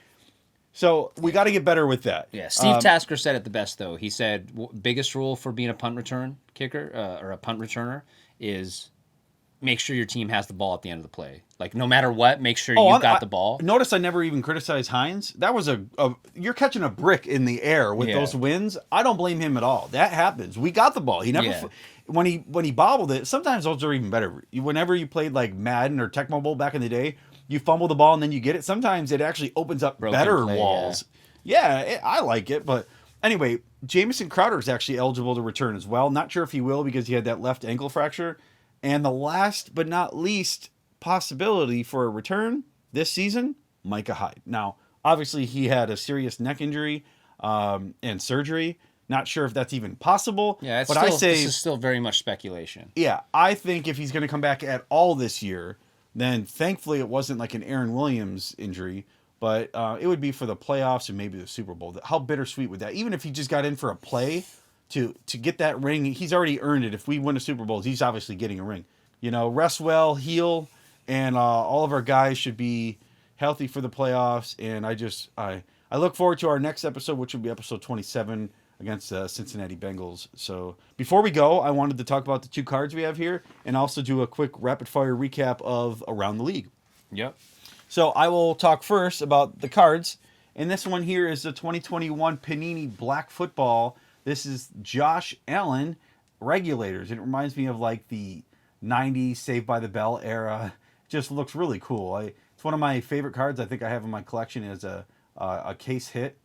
So we got to get better with that. Yeah, Steve Tasker said it the best, though. He said, biggest rule for being a punt return kicker or a punt returner is make sure your team has the ball at the end of the play. Like, no matter what, make sure you've got the ball. Notice I never even criticized Hines. That was you're catching a brick in the air with those winds. I don't blame him at all. That happens. We got the ball. He never... When he bobbled it, sometimes those are even better. Whenever you played like Madden or Tecmo Bowl back in the day, you fumble the ball and then you get it. Sometimes it actually opens up better walls. Yeah, I like it. But anyway, Jamison Crowder is actually eligible to return as well. Not sure if he will because he had that left ankle fracture. And the last but not least possibility for a return this season, Micah Hyde. Now, obviously he had a serious neck injury and surgery. Not sure if that's even possible. Yeah, but this is still very much speculation. Yeah, I think if he's going to come back at all this year, then thankfully it wasn't like an Aaron Williams injury, but it would be for the playoffs and maybe the Super Bowl. How bittersweet would that? Even if he just got in for a play to get that ring, he's already earned it. If we win a Super Bowl, he's obviously getting a ring. You know, rest well, heal, and all of our guys should be healthy for the playoffs. And I look forward to our next episode, which will be episode 27. Against the Cincinnati Bengals. So before we go, I wanted to talk about the two cards we have here and also do a quick rapid fire recap of Around the League. Yep. So I will talk first about the cards. And this one here is the 2021 Panini Black Football. This is Josh Allen Regulators. It reminds me of like the 90s Saved by the Bell era. It just looks really cool. It's one of my favorite cards I think I have in my collection as a case hit.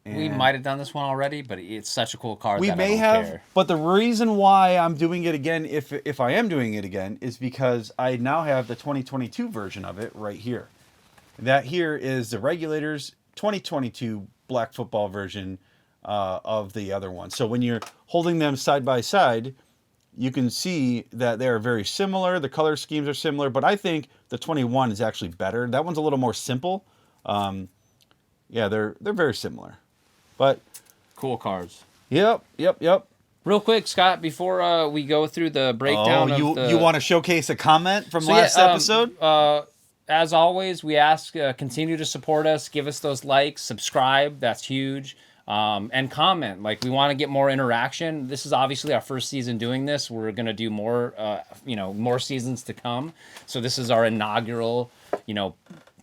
And we might have done this one already, but it's such a cool card. We may have, but the reason why I'm doing it again, if I am doing it again, is because I now have the 2022 version of it right here. That here is the Regulators 2022 Black Football version of the other one. So when you're holding them side by side, you can see that they are very similar. The color schemes are similar, but I think the 21 is actually better. That one's a little more simple. Yeah, they're very similar. But cool cards. Yep. Real quick, Scott, before we go through the breakdown you want to showcase a comment from last episode? As always, we ask continue to support us, give us those likes, subscribe. That's huge. And comment. Like, we want to get more interaction. This is obviously our first season doing this. We're going to do more, more seasons to come. So this is our inaugural,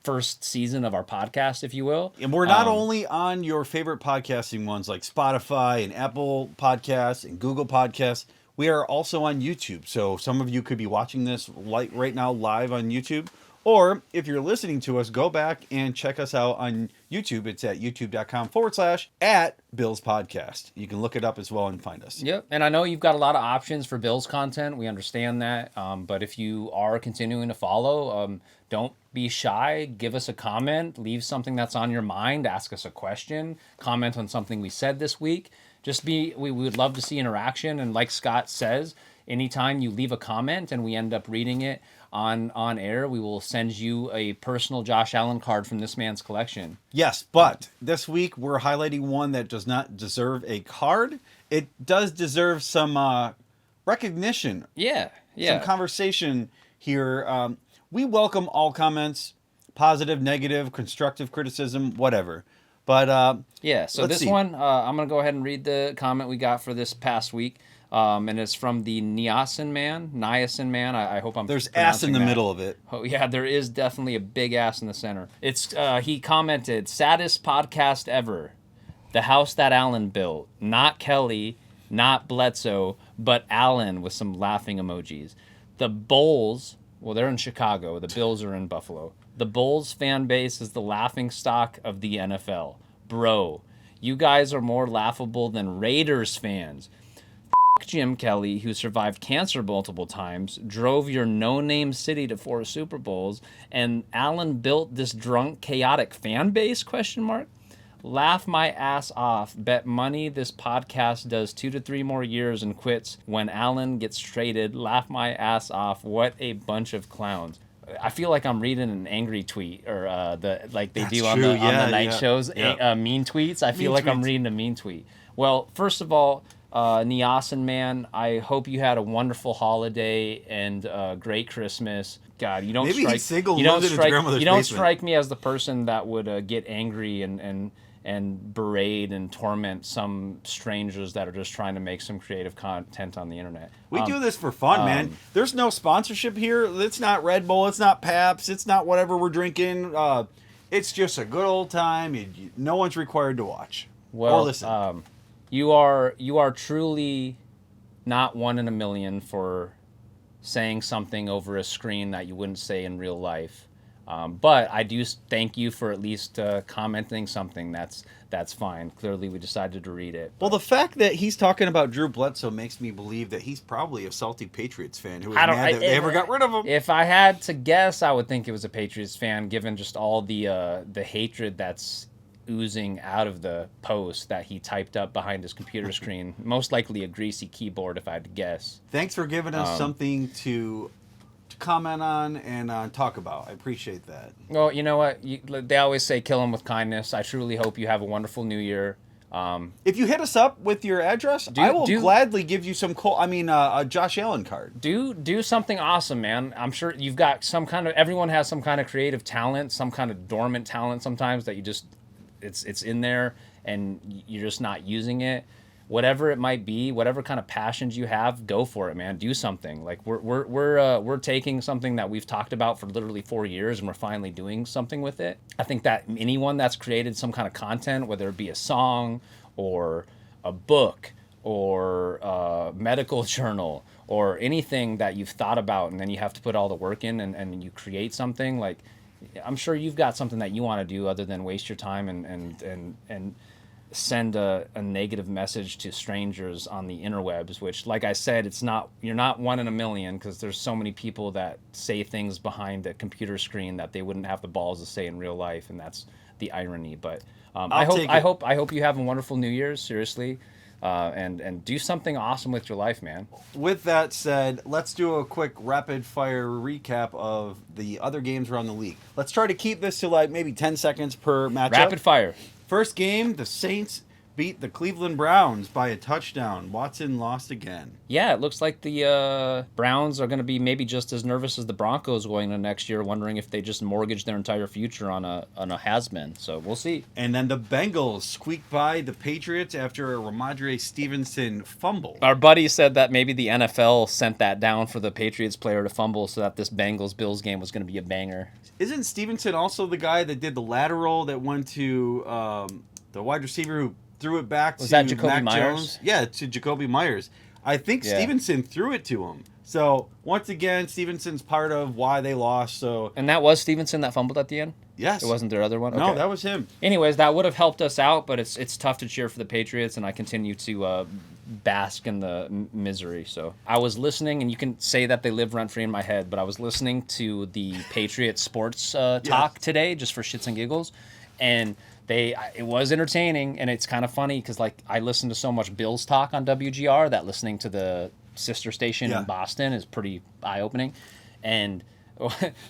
first season of our podcast, if you will. And we're not only on your favorite podcasting ones like Spotify and Apple Podcasts and Google Podcasts. We are also on YouTube. So some of you could be watching this right now live on YouTube. Or if you're listening to us, go back and check us out on YouTube. It's at youtube.com/@BillsPodcast. You can look it up as well and find us. Yep. And I know you've got a lot of options for Bills content. We understand that. But if you are continuing to follow, don't be shy. Give us a comment. Leave something that's on your mind. Ask us a question. Comment on something we said this week. We would love to see interaction. And like Scott says, anytime you leave a comment and we end up reading it on air, we will send you a personal Josh Allen card from this man's collection. Yes, but this week we're highlighting one that does not deserve a card. It does deserve some recognition. Yeah. Some conversation here. We welcome all comments, positive, negative, constructive criticism, whatever. But so this one, I'm going to go ahead and read the comment we got for this past week. And it's from the Niacin Man. I hope I'm There's ass in the middle of it. Oh, yeah, there is definitely a big ass in the center. It's he commented, saddest podcast ever. The house that Allen built. Not Kelly, not Bledsoe, but Allen with some laughing emojis. The Bulls, well, they're in Chicago. The Bills are in Buffalo. The Bulls fan base is the laughing stock of the NFL. Bro, you guys are more laughable than Raiders fans. Jim Kelly, who survived cancer multiple times, drove your no-name city to 4 Super Bowls, and Allen built this drunk, chaotic fan base, ? Laugh my ass off. Bet money this podcast does 2 to 3 more years and quits when Allen gets traded. Laugh my ass off. What a bunch of clowns. I feel like I'm reading an angry tweet or like they That's do on true. the Yeah, night shows. yeah. Mean tweets. I feel Mean like I'm tweets. reading a mean tweet. Well, first of all, Niasen, man, I hope you had a wonderful holiday and a great Christmas. God, you don't Maybe strike. he's single, You don't lives in his strike. grandmother's You don't basement. strike me as the person that would get angry and berate and torment some strangers that are just trying to make some creative content on the internet. We do this for fun, man. There's no sponsorship here. It's not Red Bull. It's not Pabst. It's not whatever we're drinking. It's just a good old time. No one's required to watch or listen. You are truly not one in a million for saying something over a screen that you wouldn't say in real life. But I do thank you for at least commenting something. That's fine. Clearly, we decided to read it. Well, the fact that he's talking about Drew Bledsoe makes me believe that he's probably a salty Patriots fan who was mad that they ever got rid of him. If I had to guess, I would think it was a Patriots fan, given just all the hatred that's oozing out of the post that he typed up behind his computer screen. Most likely a greasy keyboard, if I had to guess. Thanks for giving us something to comment on and talk about. I appreciate that. Well, you know what? They always say kill them with kindness. I truly hope you have a wonderful new year. If you hit us up with your address, I will gladly give you some a Josh Allen card. Do something awesome, man. I'm sure you've got everyone has some kind of creative talent, some kind of dormant talent sometimes that you just it's in there and you're just not using it. Whatever it might be, whatever kind of passions you have, go for it, man. Do something. Like we're taking something that we've talked about for literally 4 years, and we're finally doing something with it. I think that anyone that's created some kind of content, whether it be a song or a book or a medical journal or anything that you've thought about, and then you have to put all the work in, and you create something, like I'm sure you've got something that you want to do other than waste your time and send a negative message to strangers on the interwebs, which, like I said, you're not one in a million, because there's so many people that say things behind a computer screen that they wouldn't have the balls to say in real life, and that's the irony. But I hope you have a wonderful New Year's, seriously, and do something awesome with your life, man. With that said, let's do a quick rapid fire recap of the other games around the league. Let's try to keep this to like maybe 10 seconds per matchup. Rapid fire. First game, the Saints beat the Cleveland Browns by a touchdown. Watson lost again. Yeah, it looks like the Browns are going to be maybe just as nervous as the Broncos going into next year, wondering if they just mortgage their entire future on a has-been. So we'll see. And then the Bengals squeaked by the Patriots after a Ramondre Stevenson fumble. Our buddy said that maybe the NFL sent that down for the Patriots player to fumble so that this Bengals-Bills game was going to be a banger. Isn't Stevenson also the guy that did the lateral that went to the wide receiver who threw it back to Jacoby Mac Myers? Jones? Yeah, to Jacoby Myers. I think Yeah. Stevenson threw it to him. So, once again, Stevenson's part of why they lost. So, And that was Stevenson that fumbled at the end? yes. It wasn't their other one? No, Okay. that was him. Anyways, that would have helped us out, but it's tough to cheer for the Patriots, and I continue to bask in the misery. So I was listening, and you can say that they live rent-free in my head, but I was listening to the Patriots sports talk today, just for shits and giggles, and it was entertaining, and it's kind of funny because like I listen to so much Bills talk on WGR that listening to the sister station in Boston is pretty eye-opening, and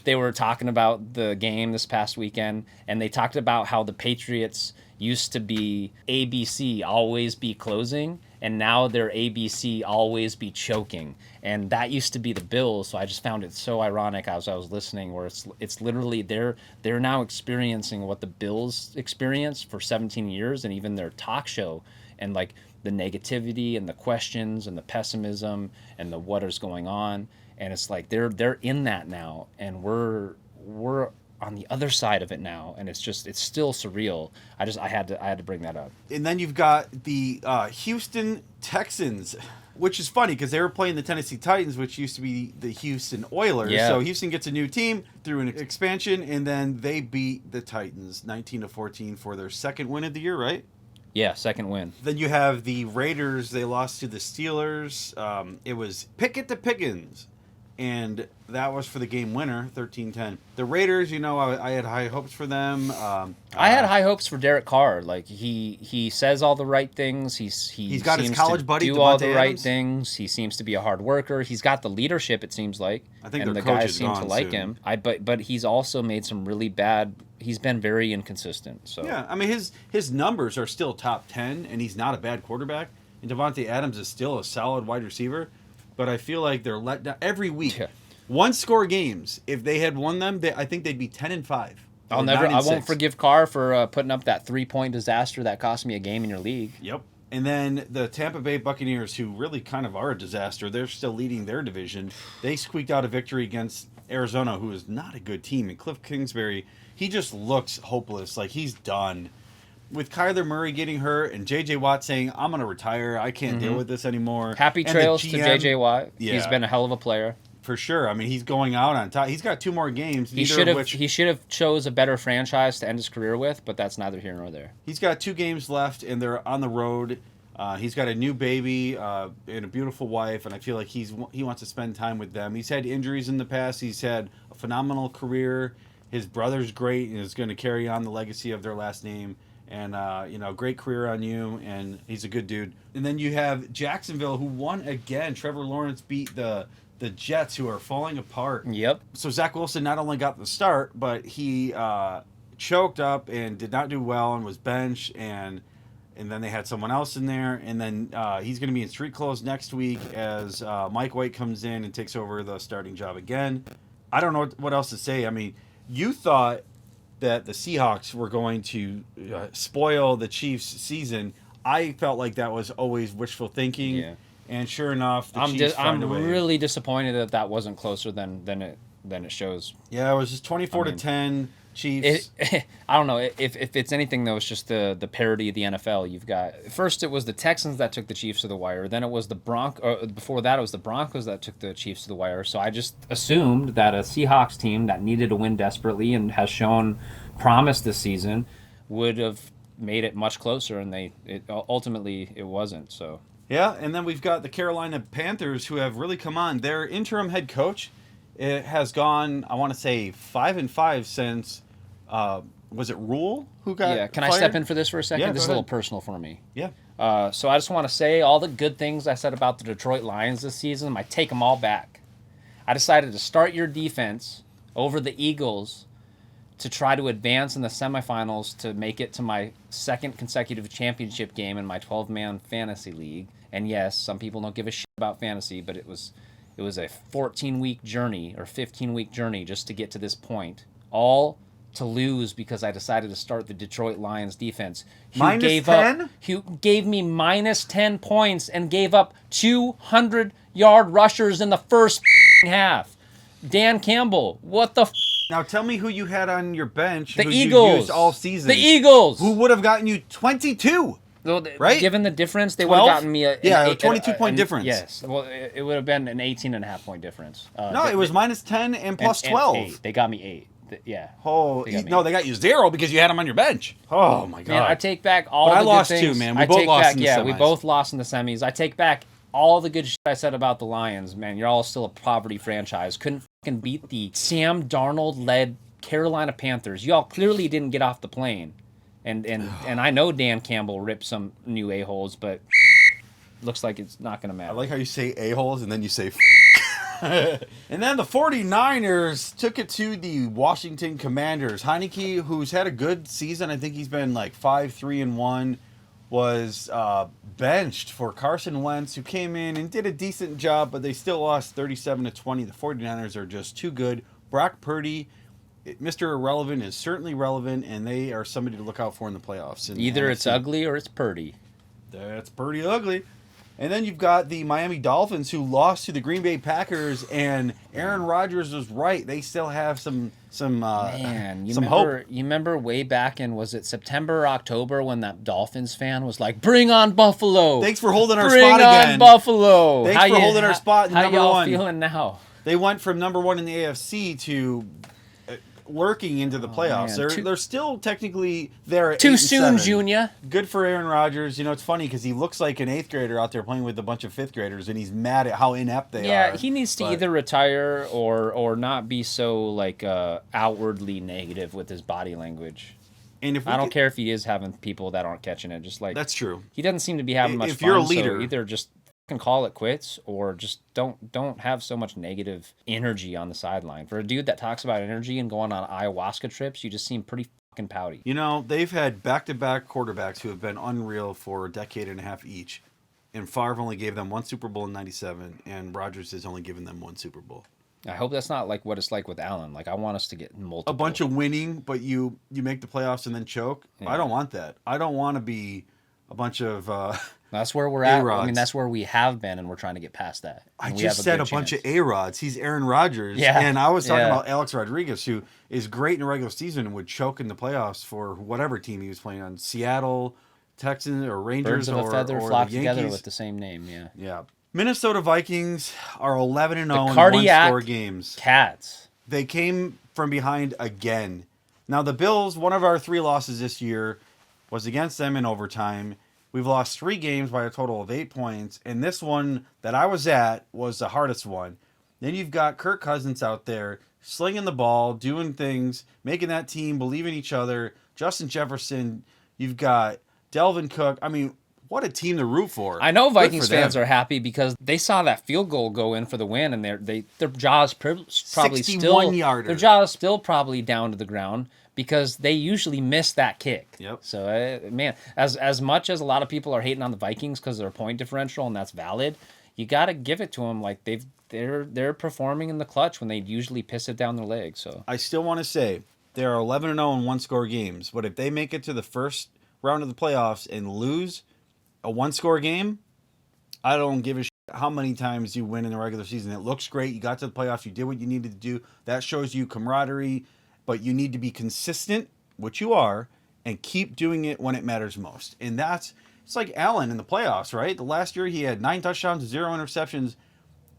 they were talking about the game this past weekend, and they talked about how the Patriots used to be ABC, always be closing, and now they're ABC, always be choking. And that used to be the Bills, so I just found it so ironic as I was listening, where it's literally they're now experiencing what the Bills experienced for 17 years, and even their talk show, and like the negativity and the questions and the pessimism and the what is going on. And it's like they're in that now, and we're on the other side of it now, and it's still surreal. I had to bring that up. And then you've got the Houston Texans, which is funny because they were playing the Tennessee Titans, which used to be the Houston Oilers. Yeah. So Houston gets a new team through an expansion, and then they beat the Titans 19-14 for their second win of the year, right? Yeah, second win. Then you have the Raiders. They lost to the Steelers. It was Pickett to Pickens. and that was for the game winner, 13-10. The Raiders, I had high hopes for them. I had high hopes for Derek Carr. Like he says all the right things. He's got his seems college to buddy, do all the Devontae right Adams. things. He seems to be a hard worker. He's got the leadership. It seems like. I think and their the coach guys is seem to gone like soon. him. But he's also made some really bad. He's been very inconsistent. So Yeah, I mean his numbers are still top 10, and he's not a bad quarterback. And Devontae Adams is still a solid wide receiver, but I feel like they're let down every week. Yeah. One score games. If they had won them, I think they'd be 10-5. I or won't 9-6. forgive Carr for putting up that 3-point disaster that cost me a game in your league. Yep. And then the Tampa Bay Buccaneers, who really kind of are a disaster, they're still leading their division. They squeaked out a victory against Arizona, who is not a good team. And Cliff Kingsbury, he just looks hopeless, like he's done. With Kyler Murray getting hurt and J.J. Watt saying, I'm going to retire, I can't deal with this anymore. Happy And the trails to GM J.J. Watt. Yeah. He's been a hell of a player. For sure. I mean, he's going out on top. He's got 2 more games. He should have chose a better franchise to end his career with, but that's neither here nor there. He's got 2 games left, and they're on the road. He's got a new baby and a beautiful wife, and I feel like he wants to spend time with them. He's had injuries in the past. He's had a phenomenal career. His brother's great and is going to carry on the legacy of their last name. And, great career on you, and he's a good dude. And then you have Jacksonville, who won again. Trevor Lawrence beat the Jets, who are falling apart. Yep. So Zach Wilson not only got the start, but he choked up and did not do well and was benched, and then they had someone else in there, and then he's going to be in street clothes next week as Mike White comes in and takes over the starting job again. I don't know what else to say. I mean, you thought that the Seahawks were going to spoil the Chiefs' season. I felt like that was always wishful thinking. Yeah. And sure enough, the Chiefs find a way. I'm really disappointed that wasn't closer than it shows. Yeah, it was just 24-10 Chiefs. I don't know if it's anything though. It's just the parody of the NFL. You've got first it was the Texans that took the Chiefs to the wire. Then it was before that it was the Broncos that took the Chiefs to the wire. So I just assumed that a Seahawks team that needed to win desperately and has shown promise this season would have made it much closer, and ultimately it wasn't. So. Yeah, and then we've got the Carolina Panthers, who have really come on. Their interim head coach has gone, I want to say, 5-5 since, was it Rule who got Yeah, can fired? I step in for this for a second? Yeah, This is go a little ahead. personal for me. Yeah. So I just want to say all the good things I said about the Detroit Lions this season, I take them all back. I decided to start your defense over the Eagles to try to advance in the semifinals to make it to my second consecutive championship game in my 12-man fantasy league. And yes, some people don't give a shit about fantasy, but it was a 14-week journey or 15-week journey just to get to this point. All to lose because I decided to start the Detroit Lions defense. Minus 10? Who gave me minus 10 points and gave up 200-yard rushers in the first half. Dan Campbell, what the Now tell me who you had on your bench. The who Eagles. You used all season. The Eagles. Who would have gotten you 22. Well, right? Given the difference, they would have 12? gotten me a 22-point difference. Yes. Well, it would have been an 18.5-point difference. No, it was minus 10 and plus 12. 8. They got me 8. Yeah. Oh, They got me no, 8. they got you 0 because you had them on your bench. Oh, my God. Man, I take back all But the I lost good too, things. man. We I both take lost back, in the yeah, we semis. both lost in the semis. I take back all the good shit I said about the Lions, man. You're all still a poverty franchise. Couldn't fucking beat the Sam Darnold-led Carolina Panthers. Y'all clearly didn't get off the plane. And I know Dan Campbell ripped some new a-holes, but looks like it's not going to matter. I like how you say a-holes and then you say And then the 49ers took it to the Washington Commanders. Heineke, who's had a good season, I think he's been like 5-3-1, was benched for Carson Wentz, who came in and did a decent job, but they still lost 37-20. The 49ers are just too good. Brock Purdy, Mr. Irrelevant, is certainly relevant, and they are somebody to look out for in the playoffs. In the Either it's NFC. ugly or it's purdy. That's pretty ugly. And then you've got the Miami Dolphins, who lost to the Green Bay Packers, and Aaron Rodgers was right. They still have some Man, you hope. remember way back in, was it September or October, when that Dolphins fan was like, "Bring on Buffalo! Thanks for holding our Bring spot on again. Buffalo! Thanks for holding our spot in How number y'all one. feeling now? They went from number 1 in the AFC to lurking into the playoffs. man. They're still technically there. At Too 8-7. soon, Junior. Good for Aaron Rodgers. You know, it's funny because he looks like an 8th grader out there playing with a bunch of 5th graders, and he's mad at how inept they are. Yeah, he needs to either retire or not be so like outwardly negative with his body language. And if I don't care if he is having people that aren't catching it. Just like that's true. He doesn't seem to be having much if fun. you're a leader, so either just fucking call it quits or just don't have so much negative energy on the sideline. For a dude that talks about energy and going on ayahuasca trips, you just seem pretty fucking pouty. You know, they've had back-to-back quarterbacks who have been unreal for a decade and a half each. And Favre only gave them 1 Super Bowl in '97, and Rodgers has only given them 1 Super Bowl. I hope that's not like what it's like with Allen. Like I want us to get multiple. A bunch of winning, but you make the playoffs and then choke. Yeah. I don't want that. I don't want to be a bunch of that's where we're at. A-rods. I mean, that's where we have been, and we're trying to get past that. I just said a bunch of A-rods. He's Aaron Rodgers. Yeah. And I was talking about Alex Rodriguez, who is great in the regular season and would choke in the playoffs for whatever team he was playing on. Seattle, Texans, or Rangers, Birds of a feather or flock the together Yankees. with the same name, yeah. Yeah. Minnesota Vikings are 11-0 in cardiac one-score games. Cats. They came from behind again. Now, the Bills, one of our 3 losses this year, was against them in overtime. We've lost 3 games by a total of 8 points, and this one that I was at was the hardest one. Then you've got Kirk Cousins out there slinging the ball, doing things, making that team believe in each other. Justin Jefferson, you've got Delvin Cook. I mean, what a team to root for. I know Vikings fans are happy because they saw that field goal go in for the win, and their jaws probably still 61-yarder. Their jaws still probably down to the ground because they usually miss that kick. Yep. So man, as much as a lot of people are hating on the Vikings because of their point differential, and that's valid, you got to give it to them. Like they're performing in the clutch when they usually piss it down their legs. So I still want to say they are 11-0 in one-score games, but if they make it to the first round of the playoffs and lose a 1-score game, I don't give a shit how many times you win in the regular season. It looks great. You got to the playoffs. You did what you needed to do. That shows you camaraderie, but you need to be consistent, which you are, and keep doing it when it matters most. And it's like Allen in the playoffs, right? The last year he had 9 touchdowns, 0 interceptions,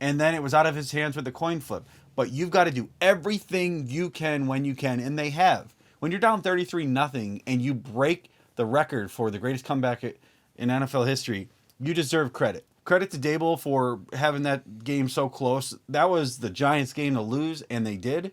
and then it was out of his hands with the coin flip. But you've got to do everything you can when you can, and they have. When you're down 33-0 and you break the record for the greatest comeback in NFL history, you deserve credit. Credit to Dable for having that game so close. That was the Giants' game to lose, and they did.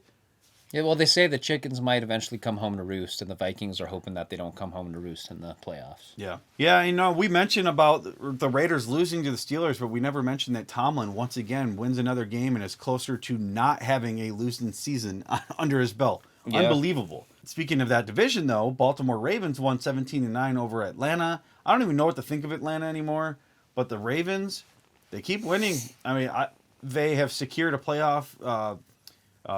yeah, well, they say the chickens might eventually come home to roost, and the Vikings are hoping that they don't come home to roost in the playoffs. Yeah. You know, we mentioned about the Raiders losing to the Steelers, but we never mentioned that Tomlin once again wins another game and is closer to not having a losing season under his belt. Yeah. Unbelievable. Speaking of that division, though, Baltimore Ravens won 17-9 over Atlanta. I don't even know what to think of Atlanta anymore, but the Ravens, they keep winning. I mean, they have secured a playoff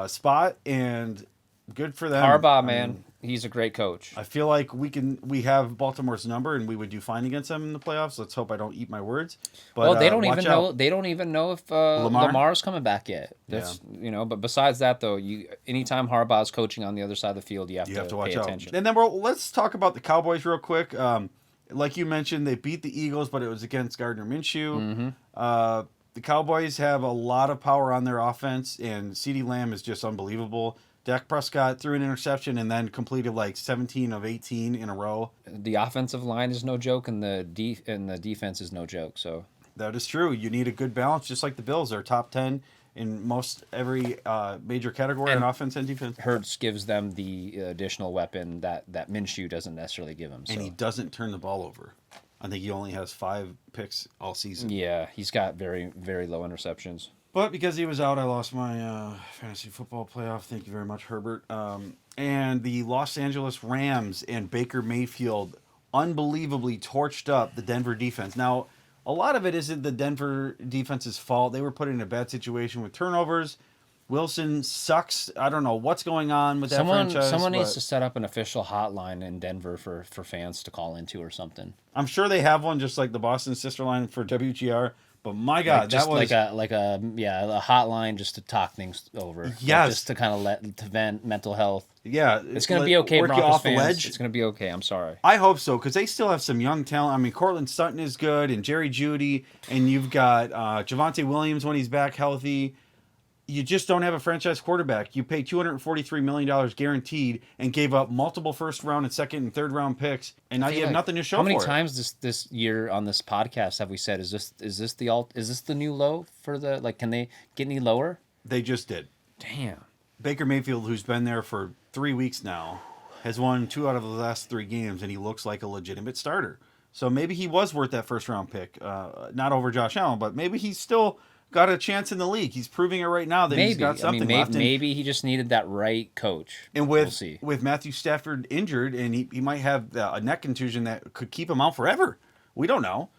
spot, and good for them. Harbaugh, man, he's a great coach. I feel like we have Baltimore's number, and we would do fine against them in the playoffs. Let's hope I don't eat my words. But, well, they don't even know. They don't even know if Lamar's coming back yet. That's But besides that, though, anytime Harbaugh's coaching on the other side of the field, you have to watch pay attention. And then let's talk about the Cowboys real quick. Like you mentioned, they beat the Eagles, but it was against Gardner Minshew. Mm-hmm. The Cowboys have a lot of power on their offense, and CeeDee Lamb is just unbelievable. Dak Prescott threw an interception and then completed like 17 of 18 in a row. The offensive line is no joke, and the defense is no joke. So that is true. You need a good balance, just like the Bills. They're top 10 in most every major category on offense and defense. Hurts gives them the additional weapon that Minshew doesn't necessarily give him. So. And he doesn't turn the ball over. I think he only has 5 picks all season. Yeah, he's got very, very low interceptions. But because he was out, I lost my fantasy football playoff. Thank you very much, Herbert. And the Los Angeles Rams and Baker Mayfield unbelievably torched up the Denver defense. Now, a lot of it isn't the Denver defense's fault. They were put in a bad situation with turnovers. Wilson sucks. I don't know what's going on with that franchise. Someone needs to set up an official hotline in Denver for fans to call into or something. I'm sure they have one, just like the Boston sister line for WGR. But my God, that was a hotline just to talk things over. Yes, just to kind of to vent mental health. Yeah, it's going to be okay, Broncos fans. It's going to be okay. I'm sorry. I hope so, because they still have some young talent. I mean, Cortland Sutton is good, and Jerry Jeudy, and you've got Javonte Williams when he's back healthy. You just don't have a franchise quarterback. You pay $243 million guaranteed and gave up multiple first round and second and third round picks, and now you have nothing to show for it. How many times this year on this podcast have we said, is this the new low for the, like, can they get any lower? They just did. Damn. Baker Mayfield, who's been there for 3 weeks now, has won 2 out of the last 3 games, and he looks like a legitimate starter. So maybe he was worth that first round pick, not over Josh Allen, but maybe he's still got a chance in the league. He's proving it right now that he's got something left. Maybe he just needed that right coach. And we'll see. With Matthew Stafford injured, and he might have a neck contusion that could keep him out forever. We don't know.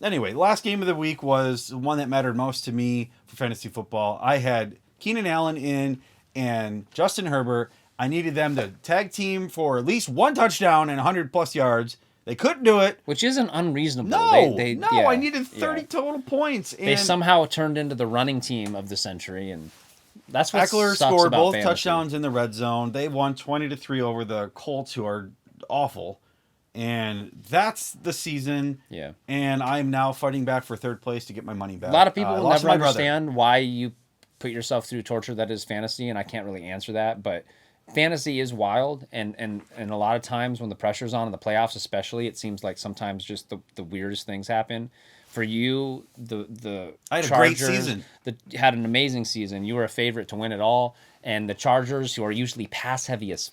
Anyway, the last game of the week was one that mattered most to me for fantasy football. I had Keenan Allen in and Justin Herbert. I needed them to tag team for at least 1 touchdown and 100+ yards. They couldn't do it. Which isn't unreasonable. No, I needed 30 total points. And they somehow turned into the running team of the century, and that's what Eckler sucks scored about both fantasy. touchdowns in the red zone. They won 20-3 over the Colts, who are awful. And that's the season. Yeah. And I'm now fighting back for 3rd place to get my money back. A lot of people will never understand why you put yourself through torture that is fantasy, and I can't really answer that, but fantasy is wild, and a lot of times when the pressure's on in the playoffs especially, it seems like sometimes just the weirdest things happen. For you, I had Chargers, a great season. Had an amazing season. You were a favorite to win it all, and the Chargers, who are usually pass heavy as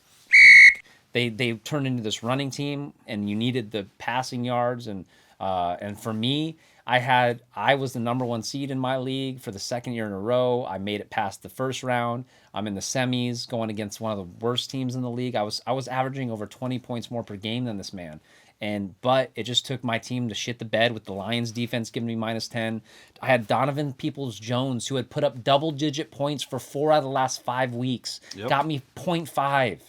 they turned into this running team, and you needed the passing yards, and for me, I was the number 1 seed in my league for the 2nd year in a row. I made it past the first round. I'm in the semis going against one of the worst teams in the league. I was averaging over 20 points more per game than this man. But it just took my team to shit the bed with the Lions defense giving me -10. I had Donovan Peoples-Jones, who had put up double-digit points for 4 out of the last 5 weeks. Yep. Got me 0.5.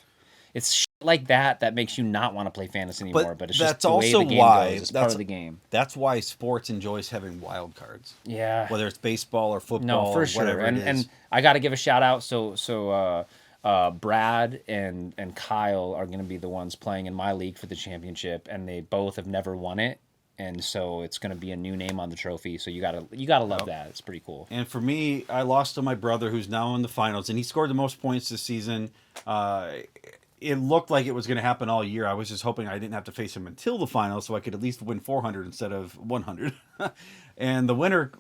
It's shit like that makes you not want to play fantasy anymore. But it's just the way the game goes. It's part of the game. That's why sports enjoys having wild cards. Yeah. Whether it's baseball or football, no, for sure. whatever it is. And I got to give a shout out. So Brad and Kyle are going to be the ones playing in my league for the championship, and they both have never won it. And so it's going to be a new name on the trophy. So you gotta love that. It's pretty cool. And for me, I lost to my brother, who's now in the finals, and he scored the most points this season. It looked like it was going to happen all year. I was just hoping I didn't have to face him until the finals, so I could at least win 400 instead of 100. And the winner,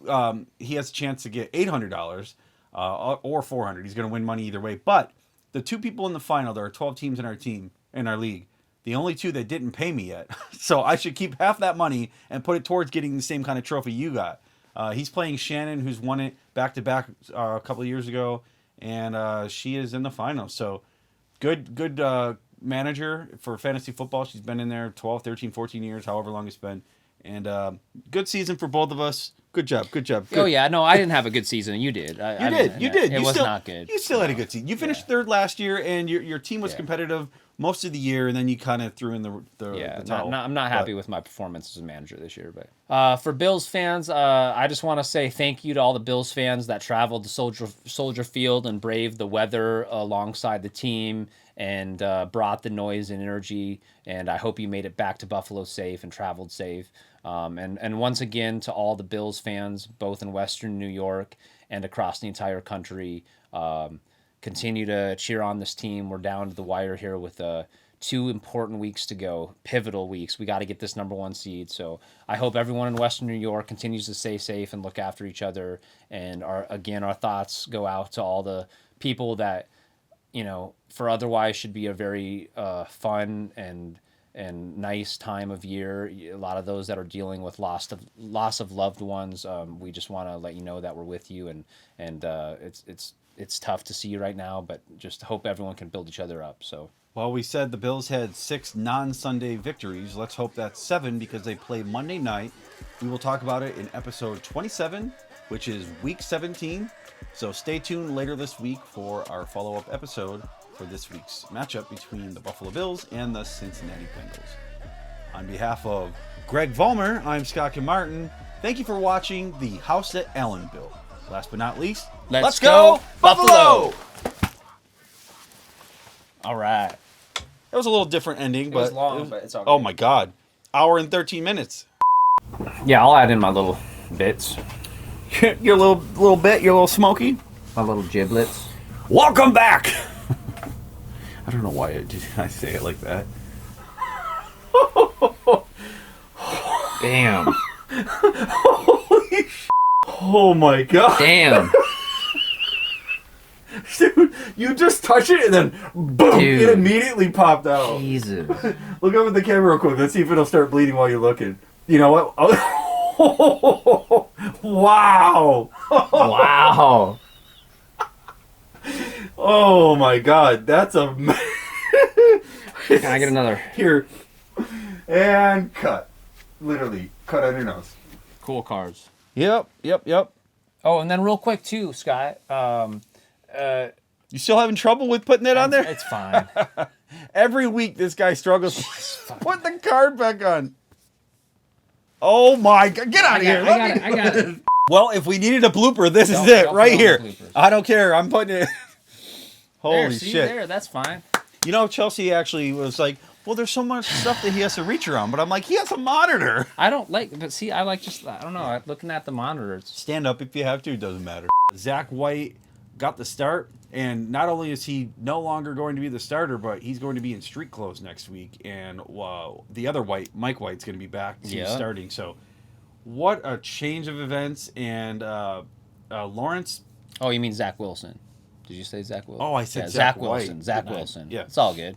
he has a chance to get $800 or 400. He's going to win money either way. But the 2 people in the final, there are 12 teams in our league. The only 2 that didn't pay me yet. So I should keep half that money and put it towards getting the same kind of trophy you got. He's playing Shannon, who's won it back-to-back a couple of years ago, and she is in the final. So good manager for fantasy football. She's been in there 12, 13, 14 years, however long it's been. And good season for both of us. Good job. Good. Oh, yeah. No, I didn't have a good season. You did. You did. It was not good. You still had a good season. You finished 3rd last year, and your team was competitive most of the year, and then you kind of threw in the towel. I'm not happy with my performance as a manager this year. But for Bills fans, I just want to say thank you to all the Bills fans that traveled to Soldier Field and braved the weather alongside the team and brought the noise and energy. And I hope you made it back to Buffalo safe and traveled safe. And once again, to all the Bills fans, both in Western New York and across the entire country, continue to cheer on this team. We're down to the wire here with 2 important weeks to go, pivotal weeks. We got to get this number 1 seed. So I hope everyone in Western New York continues to stay safe and look after each other. And our thoughts go out to all the people that, for otherwise should be a very fun and nice time of year. A lot of those that are dealing with loss of loved ones. We just want to let you know that we're with you, and it's tough to see you right now, but just hope everyone can build each other up. So. Well, we said the Bills had 6 non-Sunday victories. Let's hope that's 7 because they play Monday night. We will talk about it in episode 27, which is week 17. So stay tuned later this week for our follow-up episode for this week's matchup between the Buffalo Bills and the Cincinnati Bengals. On behalf of Greg Vollmer, I'm Scott Kinmartin. Thank you for watching the House that Allen built. Last but not least, let's go Buffalo! All right. That was a little different ending, but was long, but it's all oh good. my God, hour and 13 minutes. Yeah, I'll add in my little bits. Your little bit, your little smoky. My little giblets. Welcome back. I don't know why I say it like that. Damn. Holy sh! Oh my god. Damn. Dude, you just touch it and then boom, Dude. it immediately popped out. Jesus. Look up at the camera real quick. Let's see if it'll start bleeding while you're looking. You know what? Oh, wow. Wow. Oh my god, that's a... Can I get another? Here. And cut. Literally, cut on your nose. Cool cards. Yep. Oh, and then real quick too, Scott. You still having trouble with putting it on there? It's fine. Every week this guy struggles to put the card back on. Oh my god, get out of here. I got it. Well, if we needed a blooper, this is Don't- it don't right put on here. the bloopers. I don't care. I'm putting it. Holy There, see, shit. There, that's fine. You know, Chelsea actually was like, well, there's so much stuff that he has to reach around, but I'm like, he has a monitor. I don't like, but see, I like just, I don't know, looking at the monitors. Stand up if you have to, it doesn't matter. Zach White got the start, and not only is he no longer going to be the starter, but he's going to be in street clothes next week, and the other White, Mike White's going to be back to starting. So what a change of events. And Lawrence. Oh, you mean Zach Wilson? Did you say Zach Wilson? Oh, I said yeah, Zach Wilson. White. Zach Didn't I? Wilson. Yeah. It's all good.